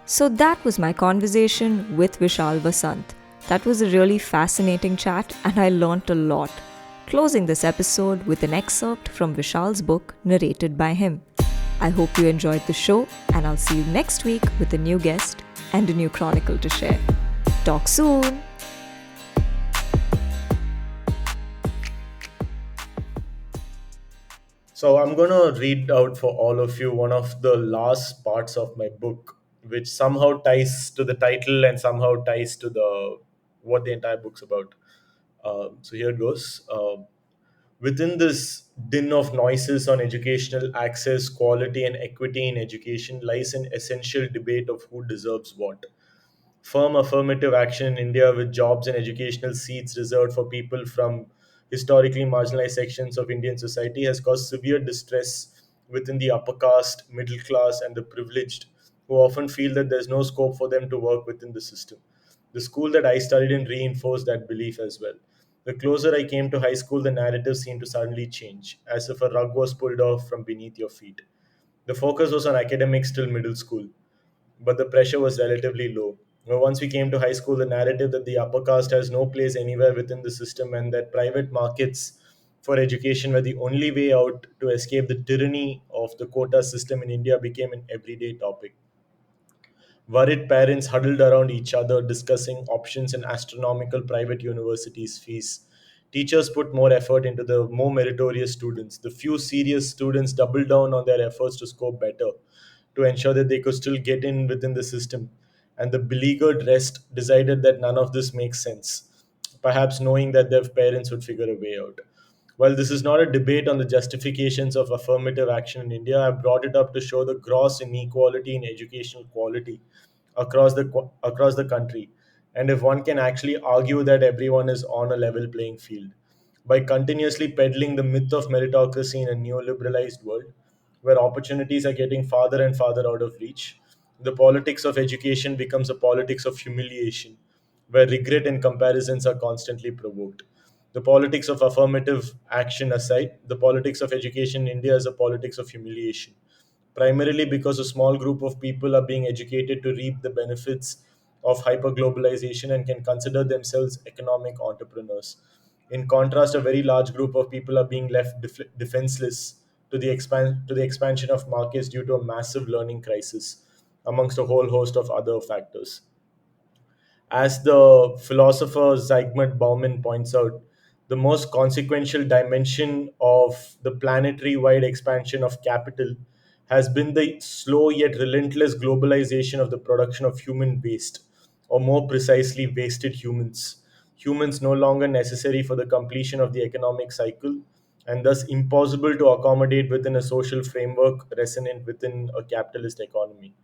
So that was my conversation with Vishal Vasanth. That was a really fascinating chat and I learnt a lot. Closing this episode with an excerpt from Vishal's book narrated by him. I hope you enjoyed the show and I'll see you next week with a new guest and a new chronicle to share. Talk soon! So I'm gonna read out for all of you one of the last parts of my book, which somehow ties to the title and somehow ties to the what the entire book's about. So here it goes. Within this din of noises on educational access, quality, and equity in education lies an essential debate of who deserves what. Firm affirmative action in India, with jobs and educational seats reserved for people from historically marginalized sections of Indian society, has caused severe distress within the upper caste, middle class, and the privileged, who often feel that there's no scope for them to work within the system. The school that I studied in reinforced that belief as well. The closer I came to high school, the narrative seemed to suddenly change, as if a rug was pulled off from beneath your feet. The focus was on academics till middle school, but the pressure was relatively low. Well, once we came to high school, the narrative that the upper caste has no place anywhere within the system and that private markets for education were the only way out to escape the tyranny of the quota system in India became an everyday topic. Worried parents huddled around each other discussing options in astronomical private universities' fees. Teachers put more effort into the more meritorious students. The few serious students doubled down on their efforts to score better to ensure that they could still get in within the system. And the beleaguered rest decided that none of this makes sense, perhaps knowing that their parents would figure a way out. While this is not a debate on the justifications of affirmative action in India, I brought it up to show the gross inequality in educational quality across the country, and if one can actually argue that everyone is on a level playing field. By continuously peddling the myth of meritocracy in a neoliberalized world, where opportunities are getting farther and farther out of reach, the politics of education becomes a politics of humiliation, where regret and comparisons are constantly provoked. The politics of affirmative action aside, the politics of education in India is a politics of humiliation, primarily because a small group of people are being educated to reap the benefits of hyperglobalization and can consider themselves economic entrepreneurs. In contrast, a very large group of people are being left defenseless to the expansion of markets due to a massive learning crisis, amongst a whole host of other factors. As the philosopher Zygmunt Bauman points out, the most consequential dimension of the planetary wide expansion of capital has been the slow yet relentless globalization of the production of human waste, or more precisely, wasted humans. Humans no longer necessary for the completion of the economic cycle, and thus impossible to accommodate within a social framework resonant within a capitalist economy.